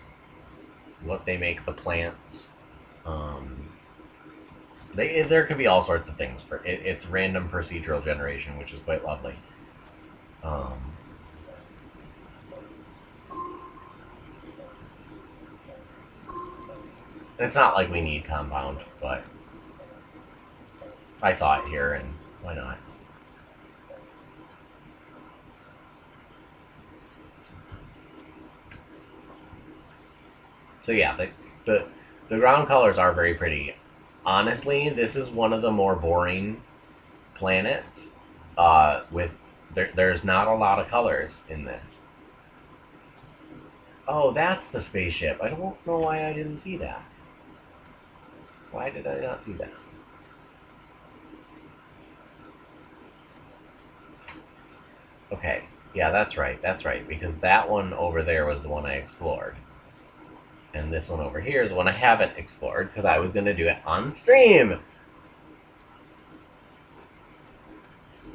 what they make the plants. There could be all sorts of things. It's random procedural generation, which is quite lovely. It's not like we need compound, but I saw it here, and why not? So yeah, the ground colors are very pretty. Honestly, this is one of the more boring planets. There's not a lot of colors in this. Oh, that's the spaceship. I don't know why I didn't see that. Why did I not see that? Okay, yeah, that's right, because that one over there was the one I explored. And this one over here is the one I haven't explored, because I was going to do it on stream.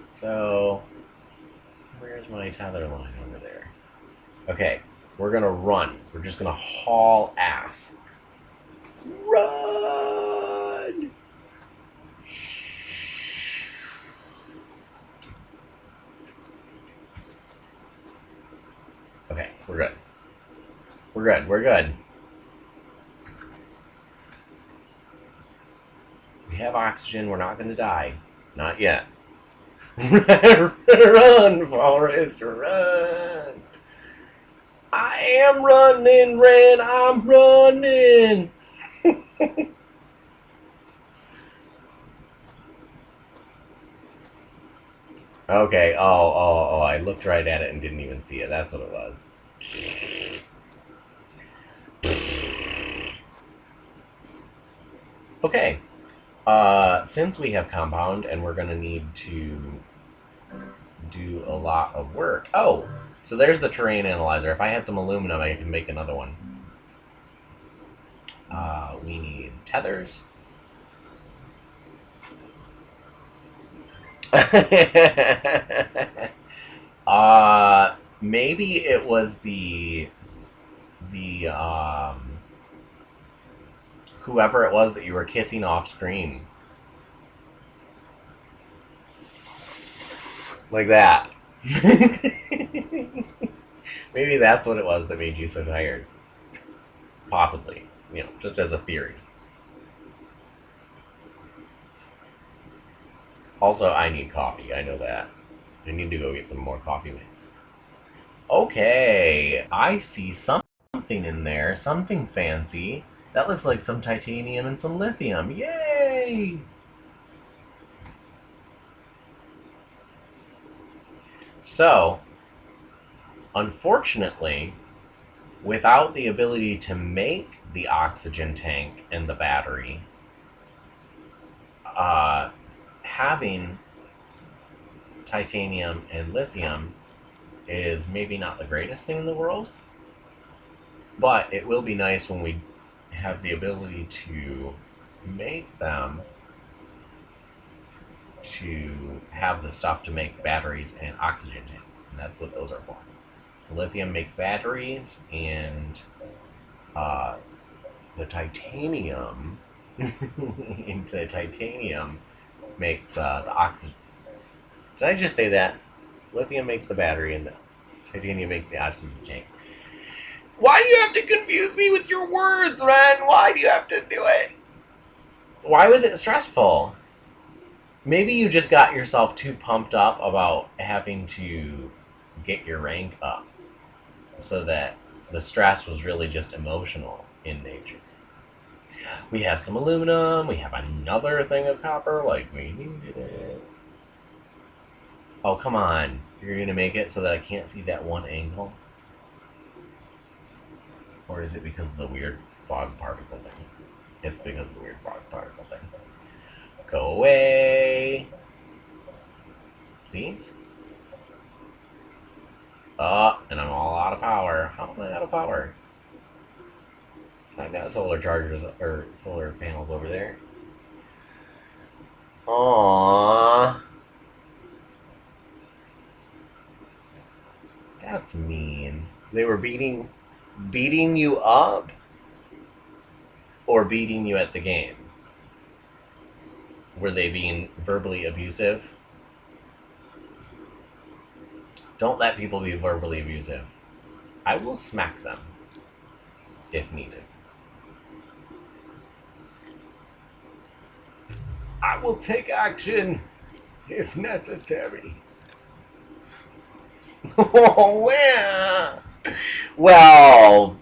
So, where's my tether line over there? Okay, we're going to run. We're just going to haul ass. Run! Okay, we're good. We're good. We have oxygen. We're not going to die. Not yet. Run, Forrest, run! I am running, Ren. I'm running. Okay. Oh! I looked right at it and didn't even see it. That's what it was. Okay. Since we have compound and we're gonna need to do a lot of work. Oh, so there's the terrain analyzer. If I had some aluminum, I can make another one. We need tethers. Maybe it was the whoever it was that you were kissing off screen. Like that. Maybe that's what it was that made you so tired. Possibly. Just as a theory. Also, I need coffee. I know that. I need to go get some more coffee mix. Okay, I see something in there. Something fancy. That looks like some titanium and some lithium. Yay! So, unfortunately, without the ability to make the oxygen tank and the battery, having titanium and lithium is maybe not the greatest thing in the world, but it will be nice when we have the ability to make them to have the stuff to make batteries and oxygen tanks, and that's what those are for. Lithium makes batteries, and the titanium into titanium makes the oxygen. Did I just say that? Lithium makes the battery, and the titanium makes the oxygen tank. Why do you have to confuse me with your words, Ren? Why do you have to do it? Why was it stressful? Maybe you just got yourself too pumped up about having to get your rank up, so that the stress was really just emotional in nature. We have some aluminum, we have another thing of copper, like we needed it. Oh, come on. You're going to make it so that I can't see that one angle? Or is it because of the weird fog particle thing? It's because of the weird fog particle thing. Go away. Please? And I'm all out of power. How am I out of power? I've got solar chargers, or solar panels over there. Aww. That's mean. They were beating you up? Or beating you at the game? Were they being verbally abusive? Don't let people be verbally abusive. I will smack them if needed. I will take action if necessary. Oh, yeah. Well.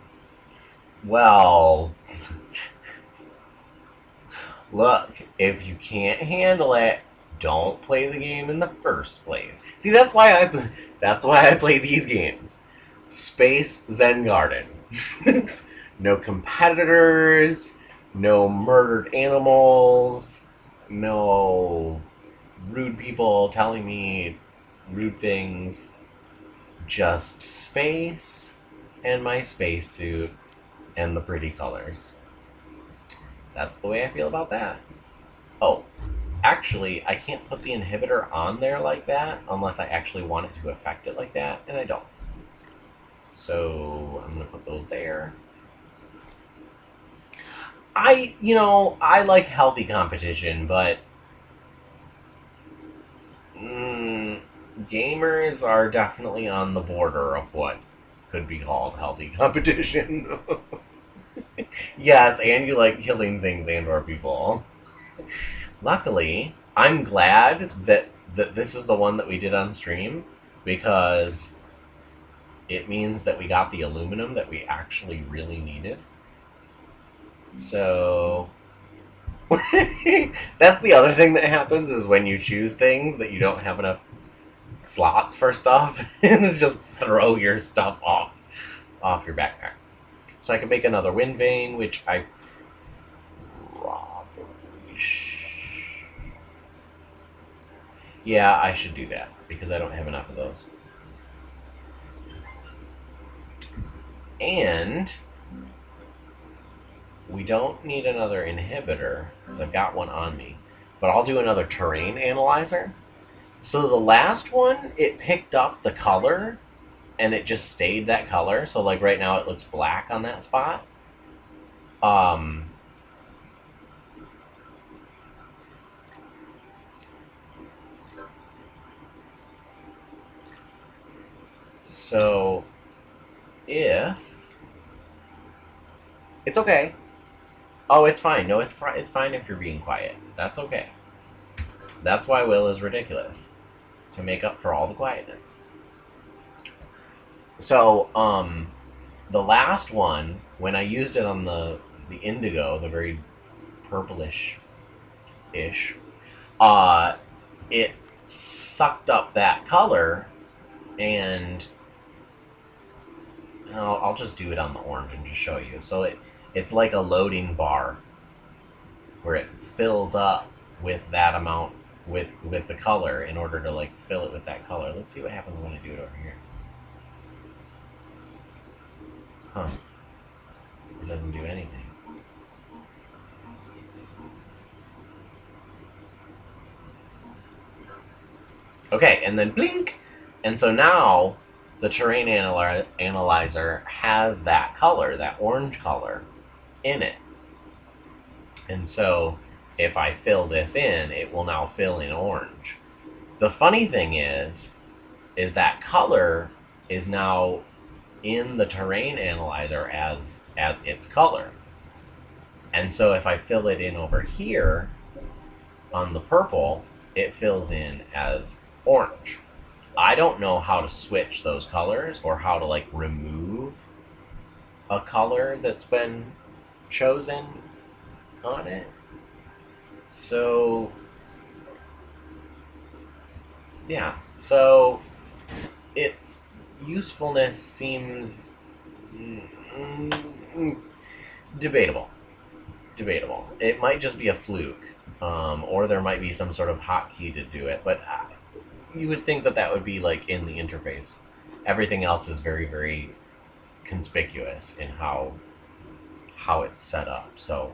Look, if you can't handle it, don't play the game in the first place. See, that's why I play these games. Space Zen Garden. No competitors, no murdered animals, no rude people telling me rude things. Just space and my spacesuit and the pretty colors. That's the way I feel about that. Oh, actually, I can't put the inhibitor on there like that unless I actually want it to affect it like that, and I don't. So I'm going to put those there. I like healthy competition, but gamers are definitely on the border of what could be called healthy competition. Yes, and you like killing things and or people. Luckily, I'm glad that this is the one that we did on stream, because it means that we got the aluminum that we actually really needed. So that's the other thing that happens, is when you choose things that you don't have enough slots for stuff, and just throw your stuff off your backpack. So I can make another wind vane, which I probably yeah, I should do that, because I don't have enough of those. And we don't need another inhibitor, because I've got one on me. But I'll do another terrain analyzer. So the last one, it picked up the color, and it just stayed that color. So like right now it looks black on that spot. So if it's okay. Oh, it's fine. No, it's fine if you're being quiet. That's okay. That's why Will is ridiculous, to make up for all the quietness. So, the last one, when I used it on the indigo, the very purplish-ish, it sucked up that color, and I'll just do it on the orange and just show you. So it's like a loading bar, where it fills up with that amount, with the color, in order to like fill it with that color. Let's see what happens when I do it over here. Huh. It doesn't do anything. Okay, and then blink! And so now the terrain analyzer has that color, that orange color, in it. And so if I fill this in, it will now fill in orange. The funny thing is that color is now in the terrain analyzer as its color. And so if I fill it in over here on the purple, it fills in as orange. I don't know how to switch those colors or how to like remove a color that's been chosen on it. So yeah, so its usefulness seems debatable. Debatable. It might just be a fluke, or there might be some sort of hotkey to do it. But you would think that that would be like in the interface. Everything else is very, very conspicuous in how it's set up. So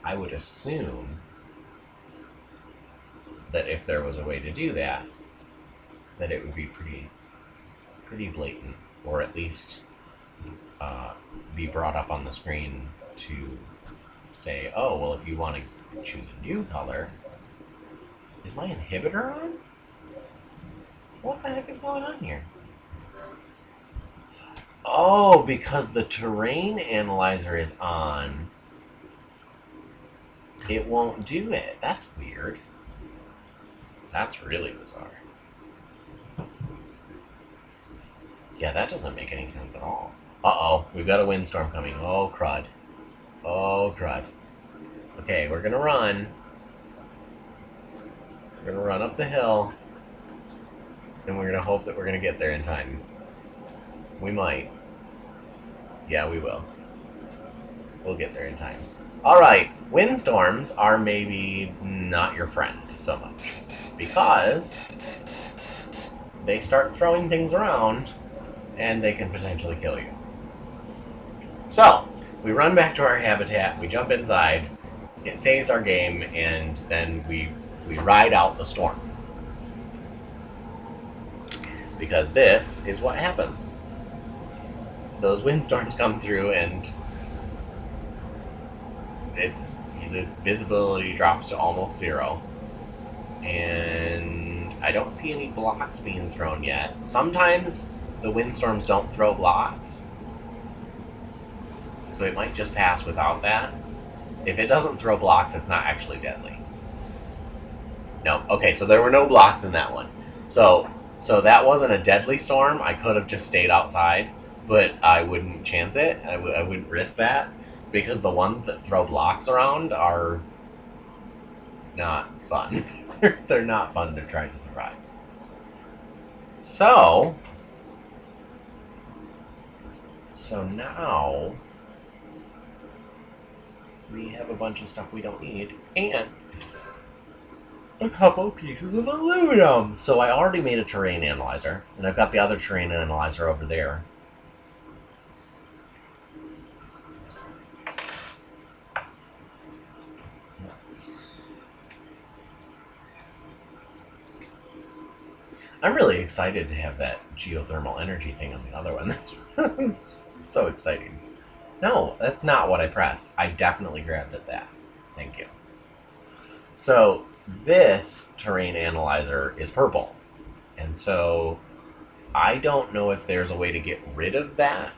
I would assume that if there was a way to do that, that it would be pretty blatant, or at least be brought up on the screen to say, oh, well, if you want to choose a new color, is my inhibitor on? What the heck is going on here? Oh, because the terrain analyzer is on, it won't do it. That's weird. That's really bizarre. Yeah, that doesn't make any sense at all. Uh-oh, we've got a windstorm coming. Oh, crud. Oh, crud. Okay, we're gonna run. We're gonna run up the hill. And we're gonna hope that we're gonna get there in time. We might. Yeah, we will. We'll get there in time. Alright, windstorms are maybe not your friend so much. Because they start throwing things around and they can potentially kill you. So, we run back to our habitat, we jump inside, it saves our game, and then we ride out the storm. Because this is what happens. Those windstorms come through and its visibility drops to almost zero. And I don't see any blocks being thrown yet. Sometimes the windstorms don't throw blocks, so it might just pass without that. If it doesn't throw blocks, it's not actually deadly. No, okay, so there were no blocks in that one. So that wasn't a deadly storm. I could have just stayed outside, but I wouldn't chance it. I wouldn't risk that, because the ones that throw blocks around are not fun. They're not fun to try to survive. So now we have a bunch of stuff we don't need, and a couple pieces of aluminum. So I already made a terrain analyzer, and I've got the other terrain analyzer over there. I'm really excited to have that geothermal energy thing on the other one. That's so exciting. No, that's not what I pressed. I definitely grabbed at that. Thank you. So this terrain analyzer is purple. And so I don't know if there's a way to get rid of that,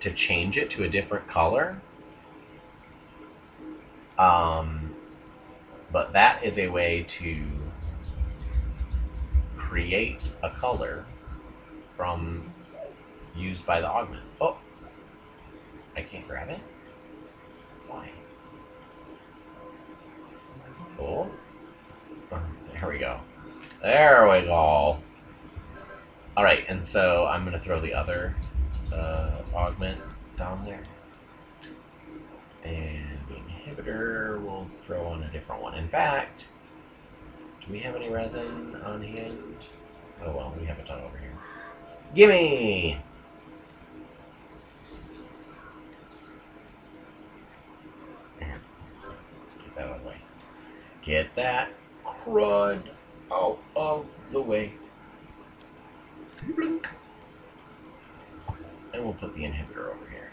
to change it to a different color. But that is a way to create a color from used by the augment. Oh, I can't grab it? Why? Cool. There we go. There we go. Alright, and so I'm going to throw the other augment down there. And the inhibitor we'll throw on a different one. In fact, do we have any resin on hand? Oh well, we have a ton over here. Gimme! Get that crud out of the way. Blink. And we'll put the inhibitor over here.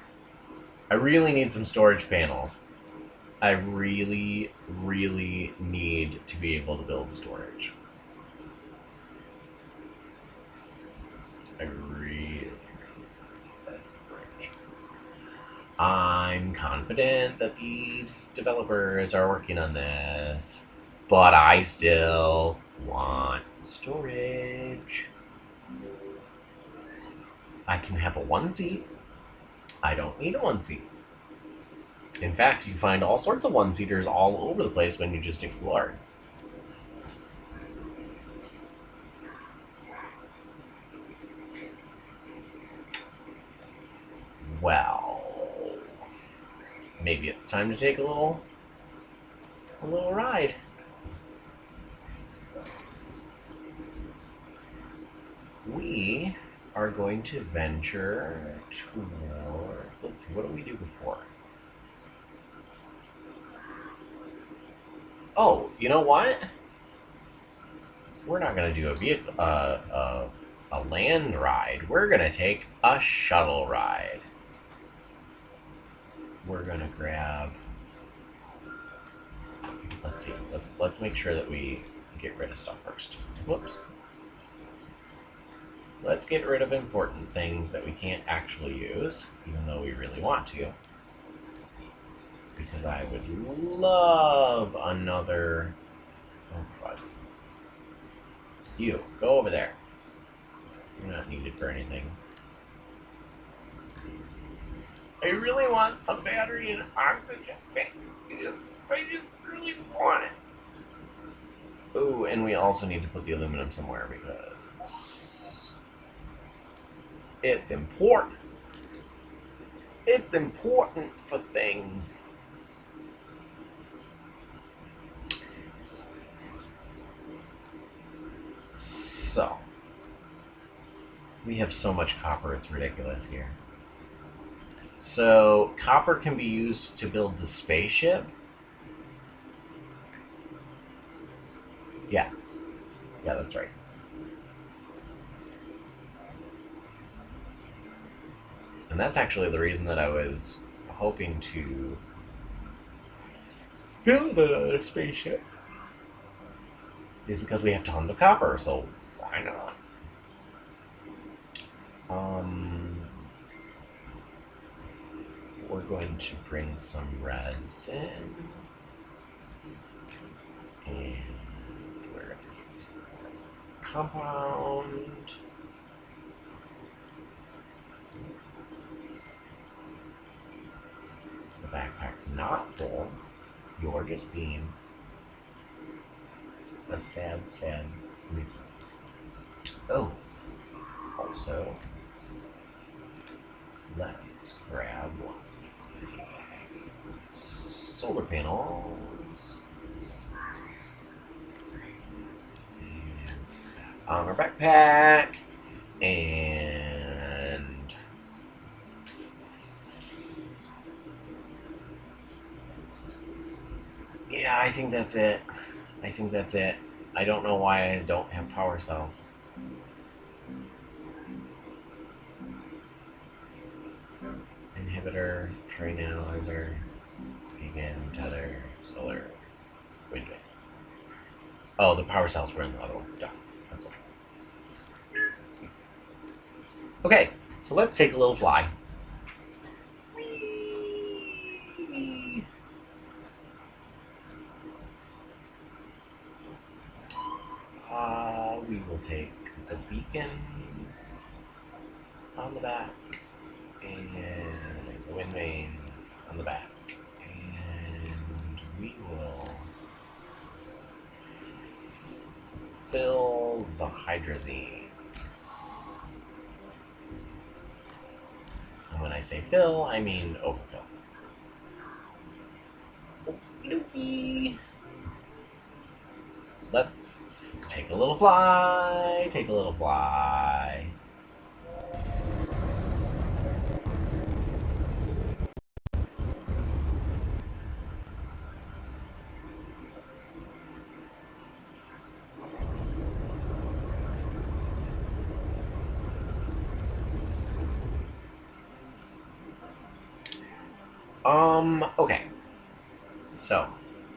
I really need some storage panels. I really, really need to be able to build storage. I really that's great. I'm confident that these developers are working on this, but I still want storage. I can have a 1 seat. I don't need a 1 seat. In fact, you find all sorts of 1-seaters all over the place when you just explore. Well, maybe it's time to take a little ride. We are going to venture towards, let's see, what did we do before? Oh, you know what? We're not going to do a vehicle, a land ride. We're going to take a shuttle ride. We're going to grab, let's see, let's make sure that we get rid of stuff first. Whoops. Let's get rid of important things that we can't actually use, even though we really want to. Because I would love another... Oh, God. You, go over there. You're not needed for anything. I really want a battery and oxygen tank. I just really want it. Ooh, and we also need to put the aluminum somewhere because it's important. It's important for things. So, we have so much copper, it's ridiculous here. So, copper can be used to build the spaceship. Yeah, that's right. And that's actually the reason that I was hoping to build another spaceship. Is because we have tons of copper, so why not? We're going to bring some resin. And we're going to get some compound. The backpack's not full. You're just being a sad nuisance. Oh, also, let's grab solar panels. On our backpack, and yeah, I think that's it. I don't know why I don't have power cells. Inhibitor, train analyzer, beacon, tether, solar, wind vane. Oh, the power cells were in the other one. Duh. That's okay. Okay, so let's take a little fly. We will take the beacon on the back and the wind vane on the back, and we will fill the hydrazine. And when I say fill, I mean overfill. Okey-dokey. Let's take a little fly, take a little fly. Okay. So,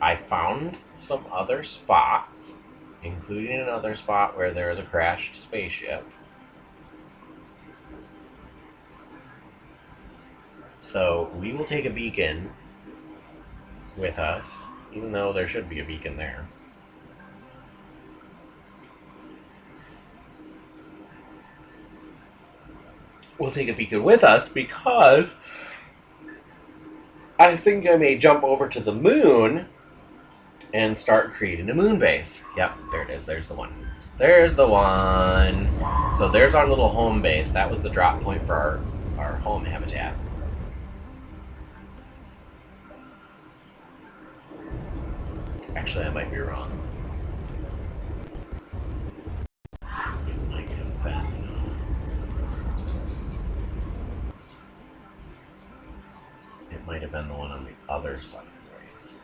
I found some other spots, including another spot where there is a crashed spaceship. So, we will take a beacon with us, even though there should be a beacon there. We'll take a beacon with us because I think I may jump over to the moon and start creating a moon base. Yep, there it is. There's the one. There's the one. So there's our little home base. That was the drop point for our home habitat. Actually, I might be wrong. It might have been. It might have been the one on the other side of the race.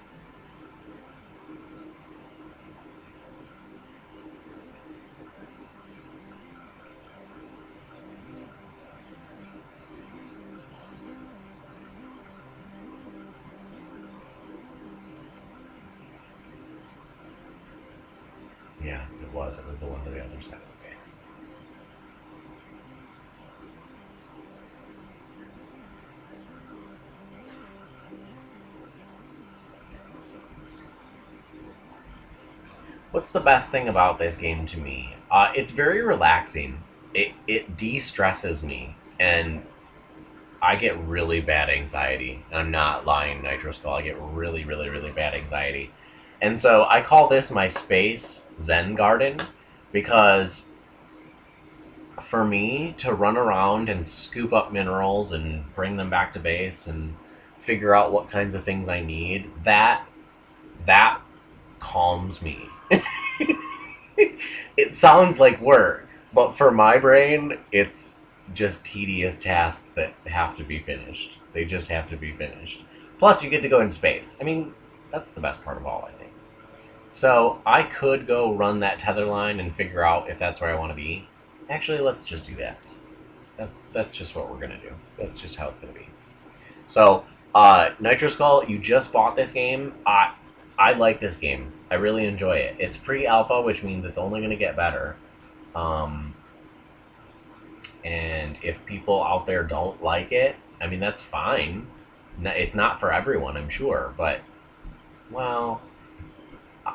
Yeah, it was. It was the one on the other side of the base. What's the best thing about this game to me? It's very relaxing. It de-stresses me, and I get really bad anxiety. And I'm not lying, Nitro Skull. I get really, really, really bad anxiety. And so I call this my space Zen garden because for me to run around and scoop up minerals and bring them back to base and figure out what kinds of things I need, that calms me. It sounds like work, but for my brain, it's just tedious tasks that have to be finished. They just have to be finished. Plus, you get to go in space. I mean, that's the best part of all, I think. So, I could go run that tether line and figure out if that's where I want to be. Actually, let's just do that. That's just what we're gonna do. That's just how it's gonna be. So, Nitro Skull, you just bought this game. I like this game. I really enjoy it. It's pre-alpha, which means it's only going to get better. Um, and if people out there don't like it, I mean that's fine. It's not for everyone, I'm sure, but well,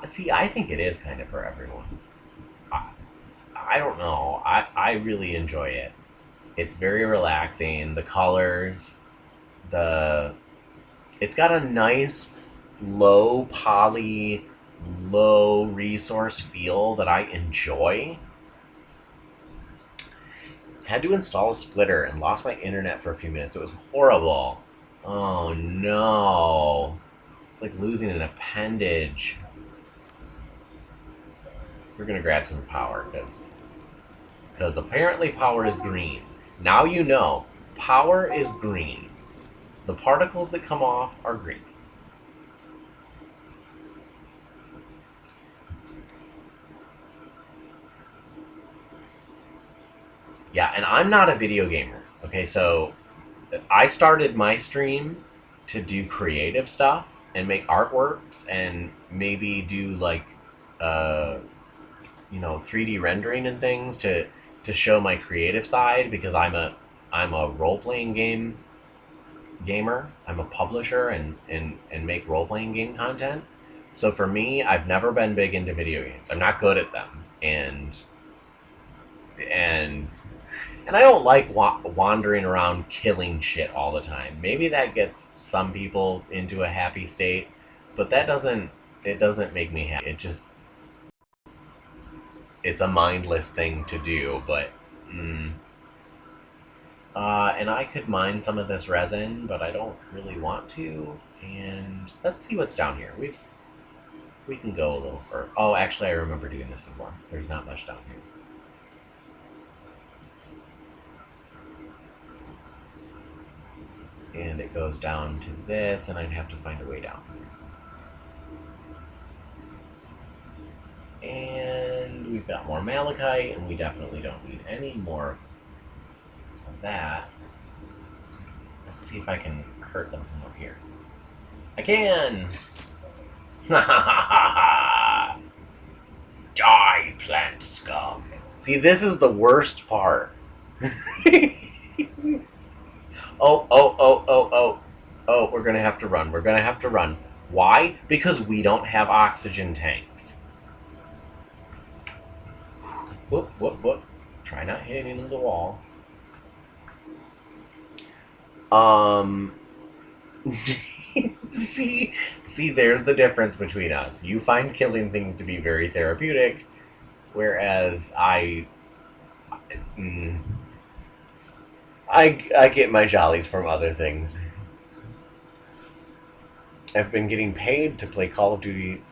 see, I think it is kind of for everyone. I, I don't know. I really enjoy it. It's very relaxing. The colors, the it's got a nice low poly, low resource feel that I enjoy. Had to install a splitter and lost my internet for a few minutes. It was horrible. Oh no. It's like losing an appendage. We're gonna grab some power because apparently power is green. Now you know power is green. The particles that come off are green. Yeah, and I'm not a video gamer. Okay, so I started my stream to do creative stuff and make artworks and maybe do like uh 3D rendering and things to show my creative side because I'm a role playing gamer. I'm a publisher and make role playing game content. So for me, I've never been big into video games. I'm not good at them, and and I don't like wandering around killing shit all the time. Maybe that gets some people into a happy state, but it doesn't make me happy. It's a mindless thing to do, but and I could mine some of this resin, but I don't really want to. And let's see what's down here. We can go a little further. Oh, actually, I remember doing this before. There's not much down here. And it goes down to this, and I'd have to find a way down. And we've got more malachite, and we definitely don't need any more of that. Let's see if I can hurt them from over here. I can! Die, plant scum! See, this is the worst part. Oh, we're gonna have to run. We're gonna have to run. Why? Because we don't have oxygen tanks. Whoop, whoop, whoop. Try not hitting into the wall. see, there's the difference between us. You find killing things to be very therapeutic, whereas I get my jollies from other things. I've been getting paid to play Call of Duty.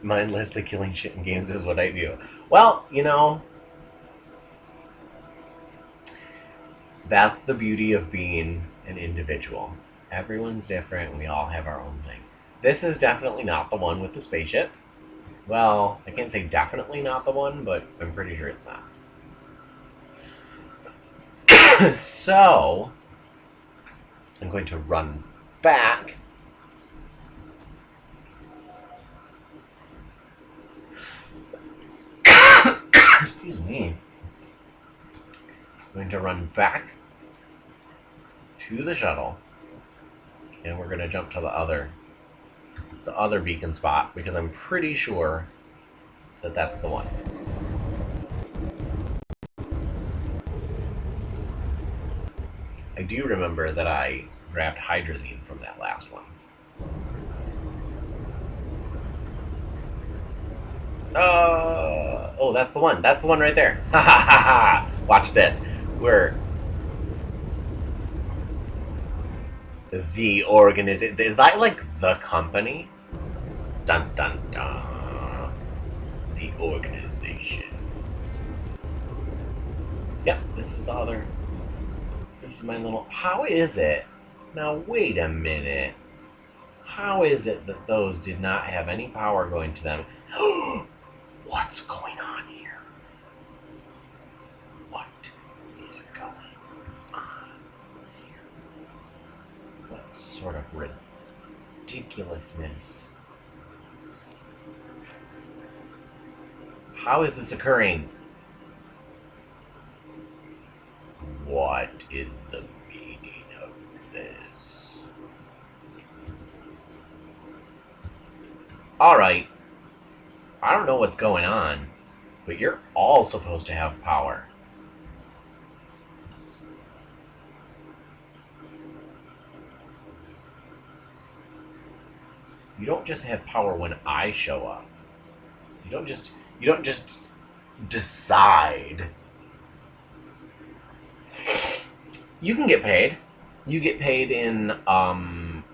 Mindlessly killing shit in games is what I do. Well, you know, that's the beauty of being an individual. Everyone's different. We all have our own thing. This is definitely not the one with the spaceship. Well, I can't say definitely not the one, but I'm pretty sure it's not. So, I'm going to run back. Excuse me. I'm going to run back to the shuttle, and we're going to jump to the other beacon spot, because I'm pretty sure that that's the one. I do remember that I grabbed hydrazine from that last one. Oh, that's the one. That's the one right there. Ha ha ha ha! Watch this. We're the organization. Is that like the company? Dun dun dun. The organization. Yep, this is the other. This is my little. How is it? Now wait a minute. How is it that those did not have any power going to them? What's going on here? What is going on here? What sort of ridiculousness? How is this occurring? What is the meaning of this? Alright. I don't know what's going on, but you're all supposed to have power. You don't just have power when I show up. You don't just decide. You can get paid. You get paid in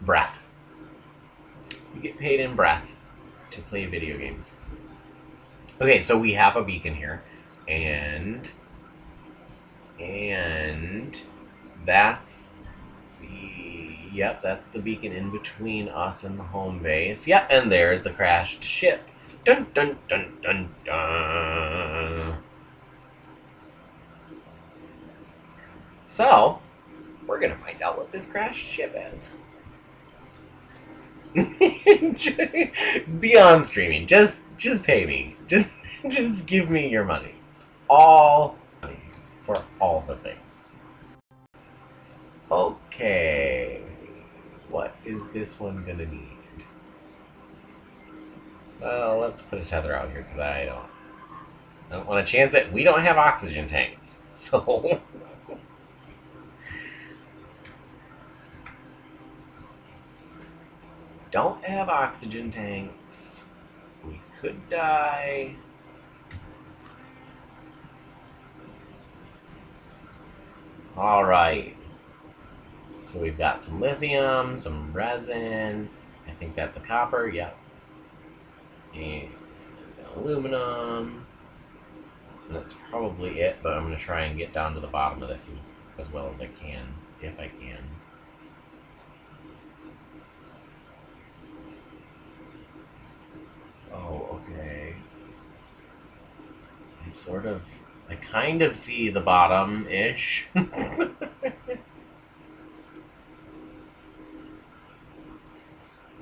breath. You get paid in breath to play video games. Okay, so we have a beacon here, and that's that's the beacon in between us and the home base. Yep, and there's the crashed ship. Dun dun dun dun dun. So, we're gonna find out what this crashed ship is. Beyond streaming, just pay me. Just give me your money. All money for all the things. Okay. What is this one gonna need? Well, let's put a tether out here because I don't want to chance it. We don't have oxygen tanks, so don't have oxygen tanks. We could die. Alright. So we've got some lithium, some resin. I think that's a copper, yep. And aluminum. And that's probably it, but I'm going to try and get down to the bottom of this as well as I can, if I can. Oh, okay. I kind of see the bottom-ish.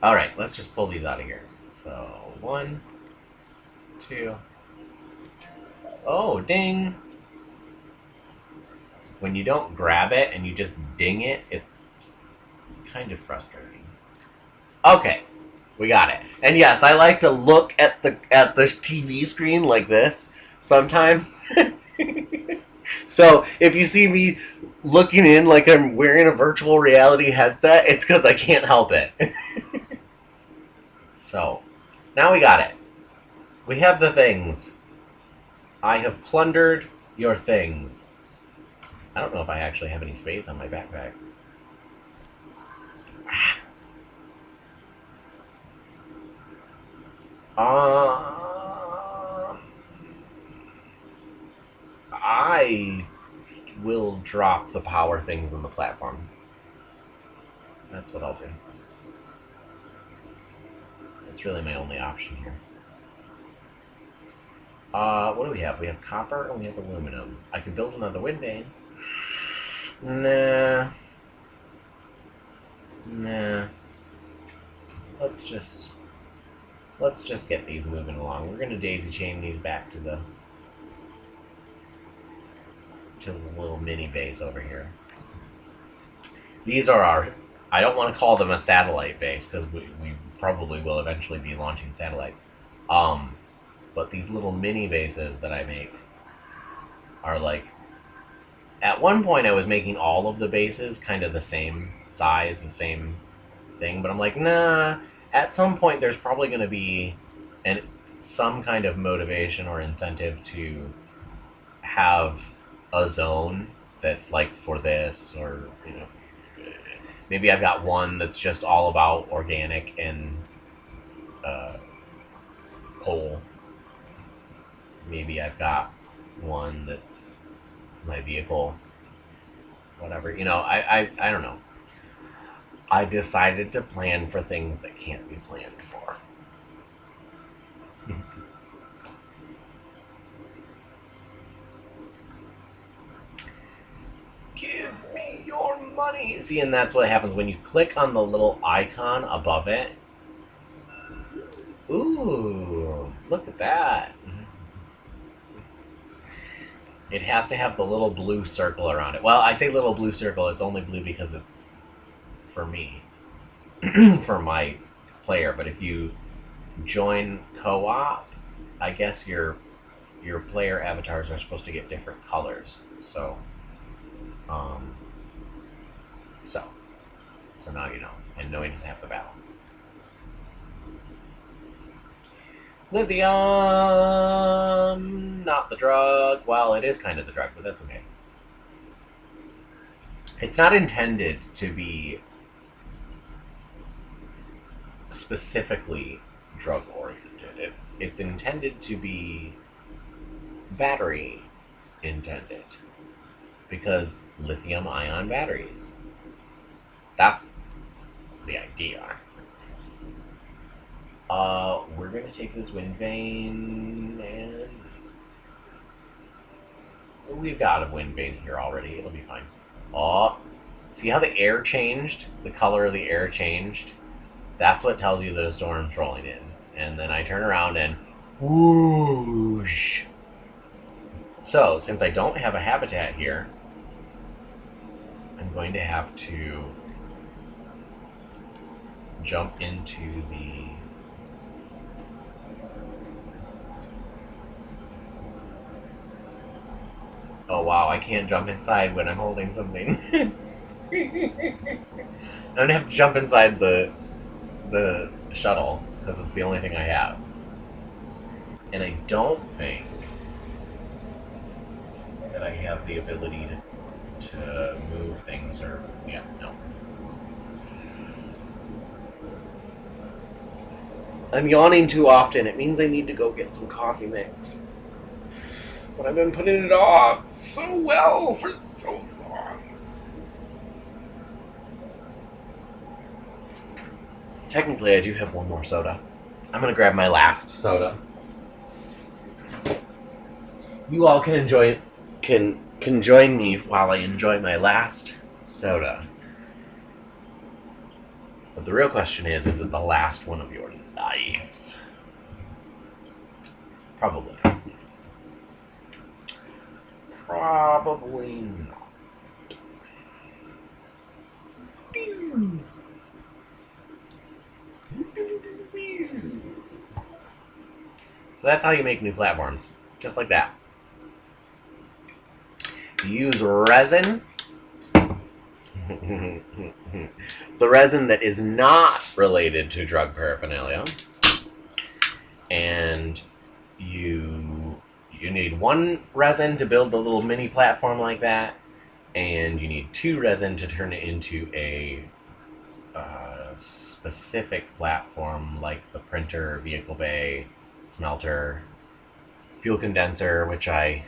Alright, let's just pull these out of here. So, 1, 2. Oh, ding! When you don't grab it and you just ding it, it's kind of frustrating. Okay, we got it. And yes, I like to look at the TV screen like this sometimes. So if you see me looking in like I'm wearing a virtual reality headset, it's because I can't help it. So now we got it. We have the things. I have plundered your things. I don't know if I actually have any space on my backpack. I will drop the power things on the platform. That's what I'll do. It's really my only option here. What do we have? We have copper and we have aluminum. I could build another wind vane. Nah. Let's just get these moving along. We're gonna daisy chain these back to the little mini base over here. These are our. I don't want to call them a satellite base because we probably will eventually be launching satellites. But these little mini bases that I make are like. At one point, I was making all of the bases kind of the same size, the same thing, but I'm like, nah. At some point, there's probably going to be some kind of motivation or incentive to have a zone that's like for this, or maybe I've got one that's just all about organic and coal. Maybe I've got one that's my vehicle. Whatever, I don't know. I decided to plan for things that can't be planned for. Give me your money! See, and that's what happens when you click on the little icon above it. Ooh, look at that. It has to have the little blue circle around it. Well, I say little blue circle, it's only blue because it's for me, for my player. But if you join co-op, I guess your player avatars are supposed to get different colors. So now you know, and knowing to have the battle. Lithium, not the drug. Well, it is kind of the drug, but that's okay. It's not intended to be specifically drug oriented. It's intended to be battery intended, because lithium ion batteries. That's the idea. We're gonna take this wind vane, and we've got a wind vane here already. It'll be fine. Oh, see how the air changed? The color of the air changed? That's what tells you that a storm's rolling in. And then I turn around and whoosh. So, since I don't have a habitat here, I'm going to have to jump into the... Oh wow, I can't jump inside when I'm holding something. I'm gonna have to jump inside the shuttle, because it's the only thing I have. And I don't think that I have the ability to move things, or... yeah, no. I'm yawning too often. It means I need to go get some coffee mix. But I've been putting it off so well for so long. Technically, I do have one more soda. I'm gonna grab my last soda. You all can enjoy can join me while I enjoy my last soda. But the real question is it the last one of your life? Probably not. Probably not. So that's how you make new platforms. Just like that. You use resin. The resin that is not related to drug paraphernalia. And you need one resin to build a little mini platform like that, and you need 2 resin to turn it into a specific platform like the printer, vehicle bay, smelter, fuel condenser, which I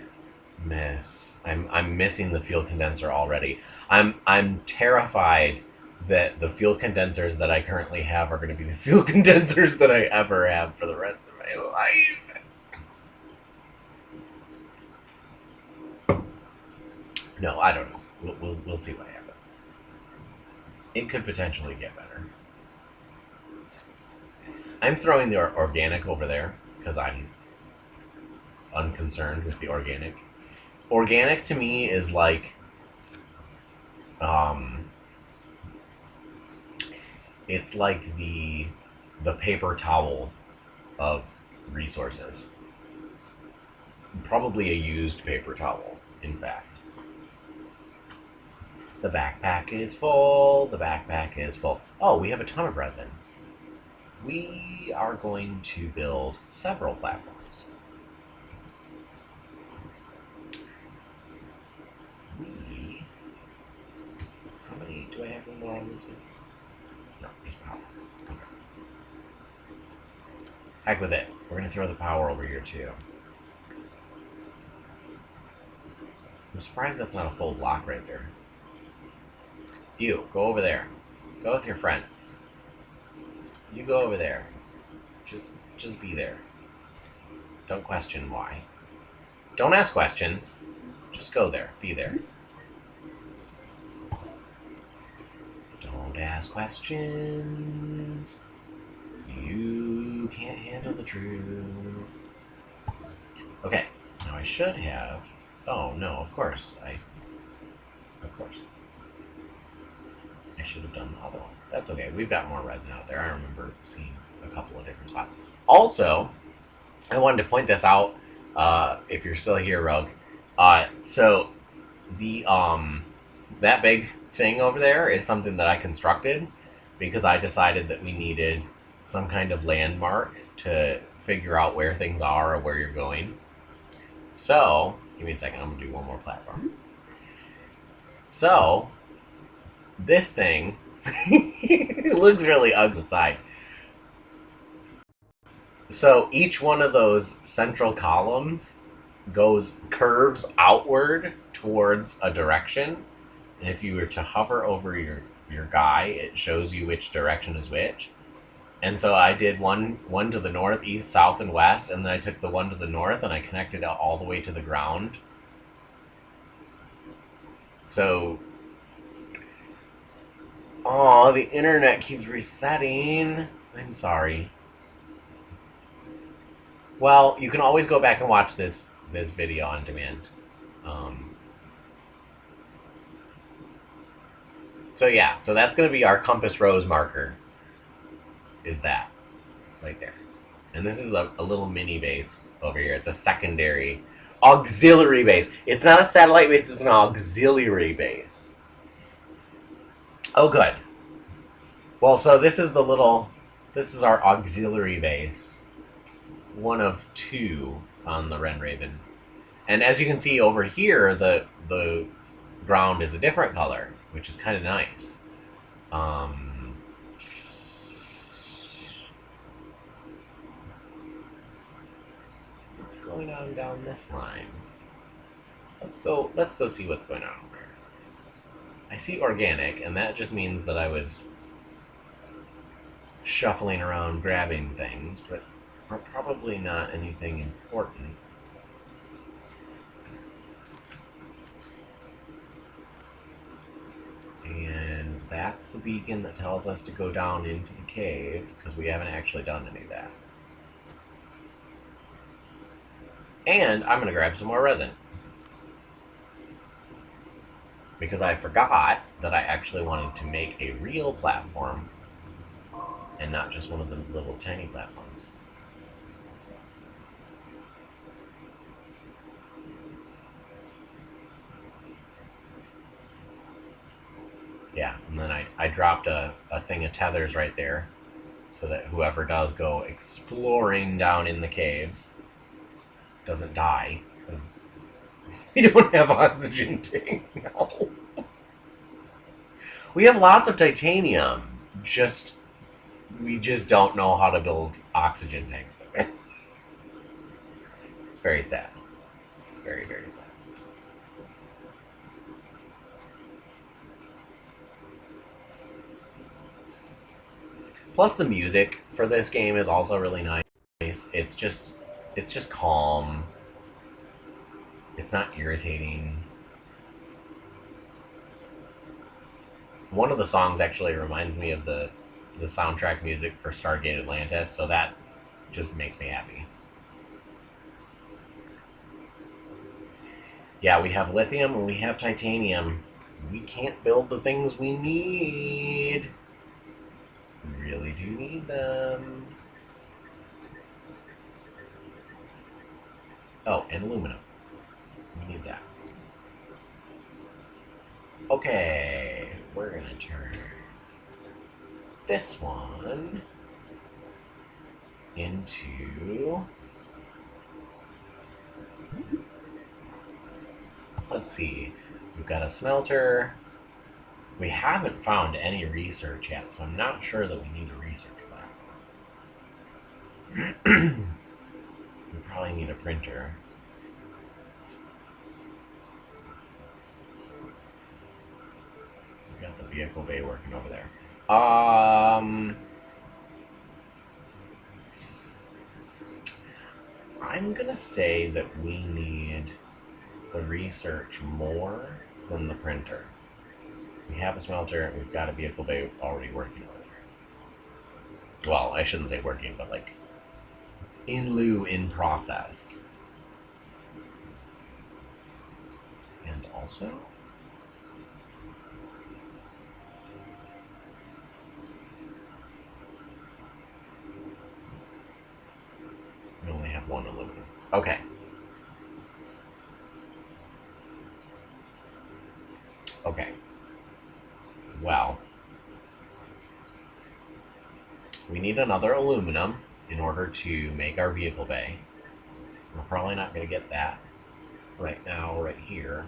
miss. I'm missing the fuel condenser already. I'm terrified that the fuel condensers that I currently have are going to be the fuel condensers that I ever have for the rest of my life. No, I don't know. We'll see what happens. It could potentially get better. I'm throwing the organic over there because I'm unconcerned with the organic. Organic to me is like, it's like the paper towel of resources. Probably a used paper towel, in fact. The backpack is full. The backpack is full. Oh, we have a ton of resin. We are going to build several platforms. How many do I have more on this one? No, there's power. Okay. Heck with it. We're going to throw the power over here too. I'm surprised that's not a full block right there. You, go over there. Go with your friends. You go over there. Just be there. Don't question why. Don't ask questions. Just go there. Be there. Don't ask questions. You can't handle the truth. Okay. Now I should have... Oh, no, of course. Of course. I should have done the other one. That's okay. We've got more resin out there. I remember seeing a couple of different spots. Also, I wanted to point this out, if you're still here, Rogue. So the that big thing over there is something that I constructed because I decided that we needed some kind of landmark to figure out where things are or where you're going. So, give me a second. I'm gonna do one more platform. So, this thing it looks really ugly inside. So each one of those central columns curves outward towards a direction, and if you were to hover over your guy, it shows you which direction is which. And so I did one to the north, east, south, and west, and then I took the one to the north and I connected it all the way to the ground. So, oh, the internet keeps resetting. I'm sorry. Well, you can always go back and watch this video on demand. So yeah, so that's going to be our compass rose marker. Is that right there? And this is a little mini base over here. It's a secondary auxiliary base. It's not a satellite base. It's an auxiliary base. Oh, good. Well, so this is our auxiliary base. One of 2 on the Ren Raven. And as you can see over here, the ground is a different color, which is kind of nice. What's going on down this line? Let's go see what's going on over here. I see organic, and that just means that I was shuffling around grabbing things, but probably not anything important. And that's the beacon that tells us to go down into the cave, because we haven't actually done any of that. And I'm going to grab some more resin. Because I forgot that I actually wanted to make a real platform and not just one of the little tiny platforms. Yeah, and then I dropped a thing of tethers right there so that whoever does go exploring down in the caves doesn't die, because we don't have oxygen tanks now. We have lots of titanium, we just don't know how to build oxygen tanks with it. It's very sad. It's very, very sad. Plus, the music for this game is also really nice. It's just calm. It's not irritating. One of the songs actually reminds me of the soundtrack music for Stargate Atlantis, so that just makes me happy. Yeah, we have lithium and we have titanium. We can't build the things we need. We really do need them. Oh, and aluminum. We need that. Okay, we're gonna turn this one into... Let's see. We've got a smelter. We haven't found any research yet, so I'm not sure that we need a research lab. We probably need a printer. We've got the vehicle bay working over there. I'm gonna say that we need the research more than the printer. We have a smelter, and we've got a vehicle bay already working over there. Well, I shouldn't say working, but like in process. And also, we only have one aluminum. Okay. Okay. Well, we need another aluminum in order to make our vehicle bay. We're probably not going to get that right now, right here.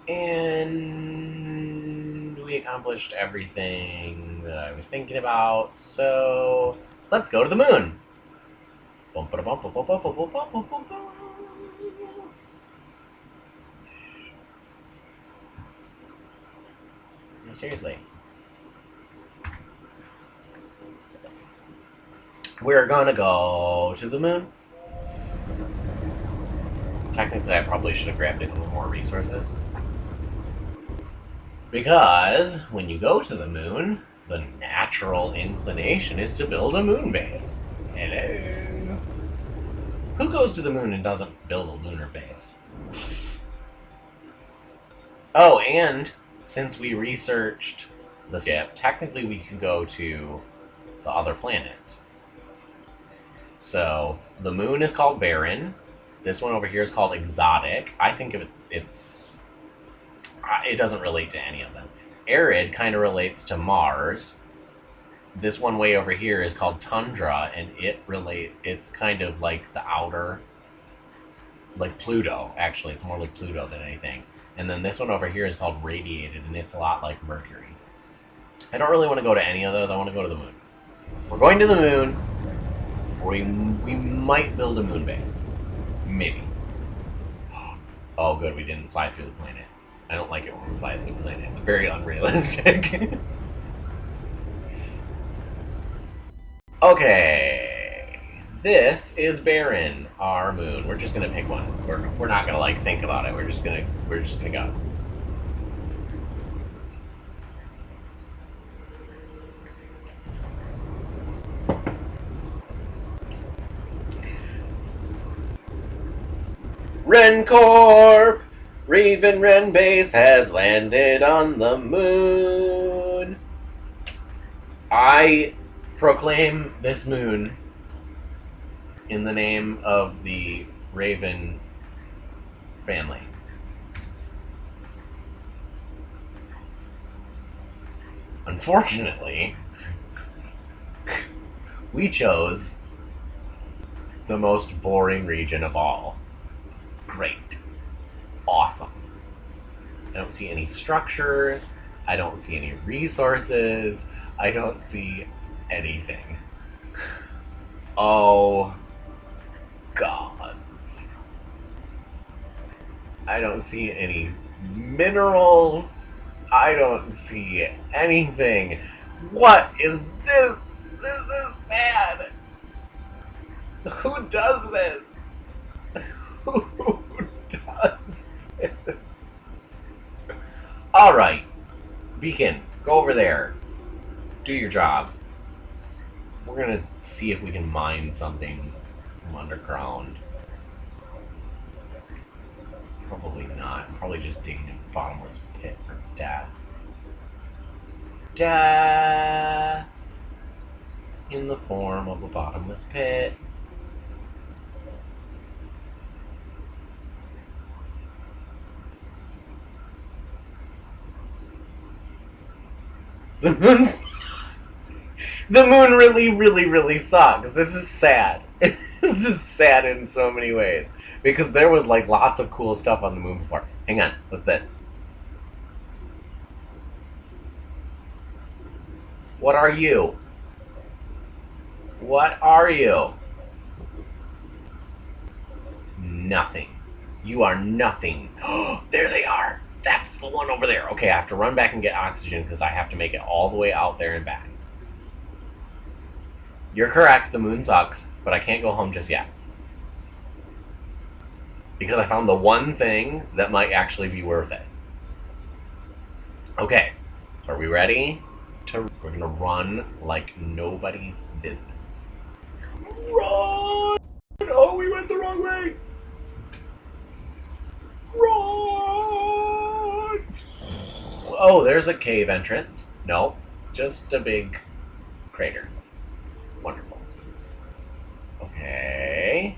And we accomplished everything that I was thinking about, so let's go to the moon. No, seriously. We're gonna go to the moon. Technically, I probably should have grabbed a little more resources. Because when you go to the moon, the natural inclination is to build a moon base. Hello. Who goes to the moon and doesn't build a lunar base? Oh, and since we researched the ship, technically we can go to the other planets. So the moon is called barren. This one over here is called exotic. I think of it doesn't relate to any of them. Arid kind of relates to Mars. This one way over here is called tundra, and it's kind of like the outer, like Pluto. Actually, it's more like Pluto than anything. And then this one over here is called radiated, and it's a lot like Mercury. I don't really want to go to any of those. I want to go to the moon. We're going to the moon. We might build a moon base. Maybe. Oh, good. We didn't fly through the planet. I don't like it when we fly through the planet. It's very unrealistic. Okay. This is Barren, our moon. We're just gonna pick one. We're not gonna like think about it. We're just gonna go. RavenCorp! Raven Base has landed on the moon. I proclaim this moon in the name of the Raven family. Unfortunately, we chose the most boring region of all. Great. Awesome. I don't see any structures. I don't see any resources. I don't see anything. Oh, gods. I don't see any minerals. I don't see anything. What is this? This is sad. Who does this? Who does this? Alright. Beacon, go over there. Do your job. We're gonna see if we can mine something from underground. Probably not. Probably just digging a bottomless pit for death. Death in the form of a bottomless pit. The moon really sucks. This is sad. This is sad in so many ways. Because there was like lots of cool stuff on the moon before. Hang on, what's this? What are you? What are you? Nothing. You are nothing. There they are. That's the one over there. Okay, I have to run back and get oxygen because I have to make it all the way out there and back. You're correct, the moon sucks, but I can't go home just yet. Because I found the one thing that might actually be worth it. Okay, are we ready? We're gonna run like nobody's business. Run! Oh, we went the wrong way! Run! Oh, there's a cave entrance. No, just a big crater. Wonderful. Okay.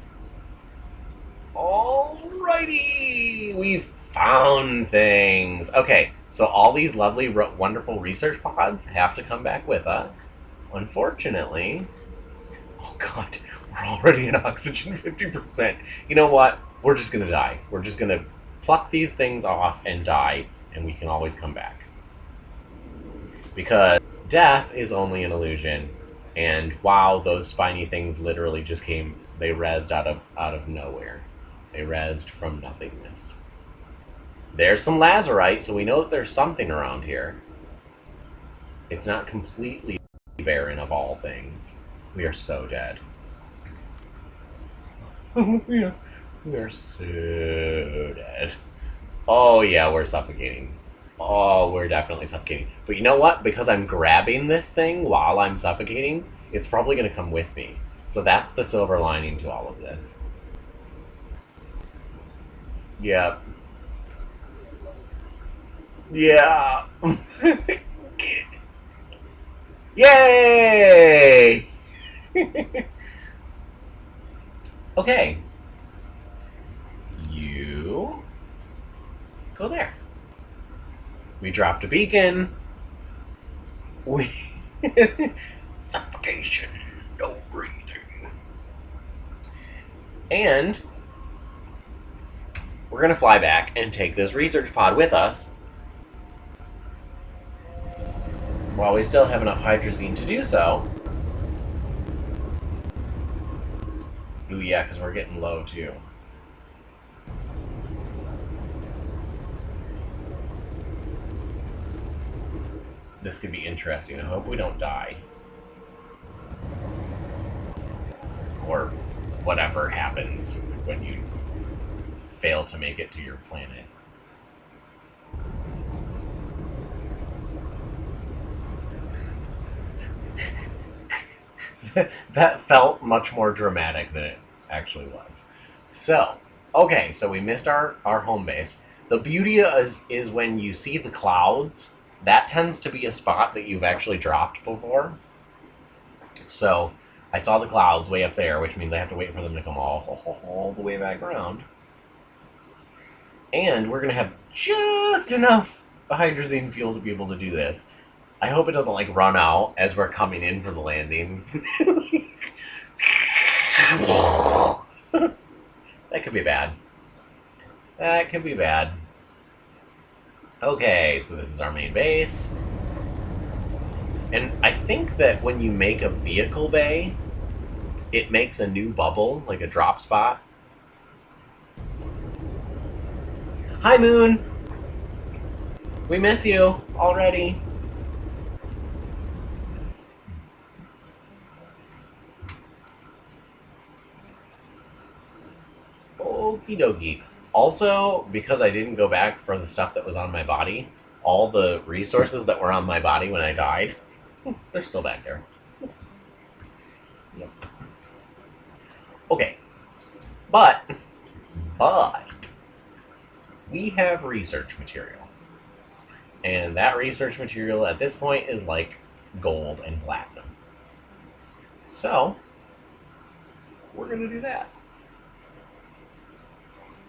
Alrighty! We found things. Okay, so all these lovely, wonderful research pods have to come back with us. Unfortunately... Oh god, we're already in oxygen 50%. You know what? We're just gonna die. We're just gonna pluck these things off and die, and we can always come back. Because death is only an illusion, and wow, those spiny things literally just came, they rezzed out of nowhere. They rezzed from nothingness. There's some lazurite, so we know that there's something around here. It's not completely barren of all things. We are so dead. We are so dead. Oh yeah, we're suffocating. Oh, we're definitely suffocating. But you know what? Because I'm grabbing this thing while I'm suffocating, it's probably going to come with me. So that's the silver lining to all of this. Yep. Yeah. Yay! Okay. You go there. We dropped a beacon. We suffocation, no breathing. And we're gonna fly back and take this research pod with us while we still have enough hydrazine to do so. Ooh yeah, because we're getting low too. This could be interesting. I hope we don't die. Or whatever happens when you fail to make it to your planet. That felt much more dramatic than it actually was. So, okay, so we missed our home base. The beauty is when you see the clouds, that tends to be a spot that you've actually dropped before. So, I saw the clouds way up there, which means I have to wait for them to come all the way back around. And we're going to have just enough hydrazine fuel to be able to do this. I hope it doesn't like run out as we're coming in for the landing. That could be bad. That could be bad. Okay, so this is our main base. And I think that when you make a vehicle bay, it makes a new bubble, like a drop spot. Hi, Moon! We miss you already. Okie dokie. Also, because I didn't go back for the stuff that was on my body, all the resources that were on my body when I died, they're still back there. Yep. Okay. But, we have research material. And that research material at this point is like gold and platinum. So, we're going to do that.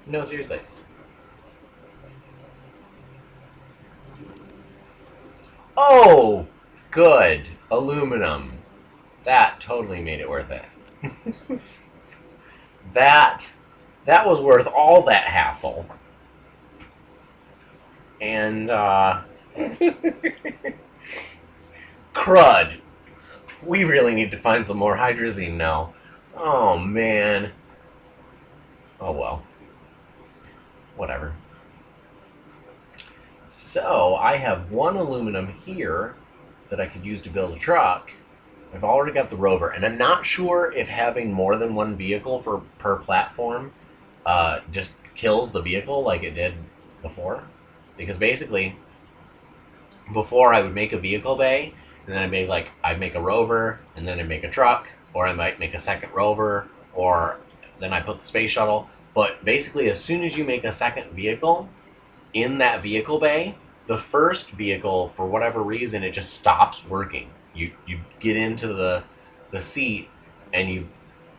No, seriously. Oh, good. Aluminum. That totally made it worth it. that was worth all that hassle. And, crud. We really need to find some more hydrazine now. Oh, man. Oh, well. Whatever. So, I have one aluminum here that I could use to build a truck. I've already got the rover, and I'm not sure if having more than one vehicle per platform just kills the vehicle like it did before. Because basically, before I would make a vehicle bay, and then I'd make a rover, and then I'd make a truck, or I might make a second rover, or then I put the space shuttle. But basically, as soon as you make a second vehicle in that vehicle bay, the first vehicle, for whatever reason, it just stops working. You get into the seat and you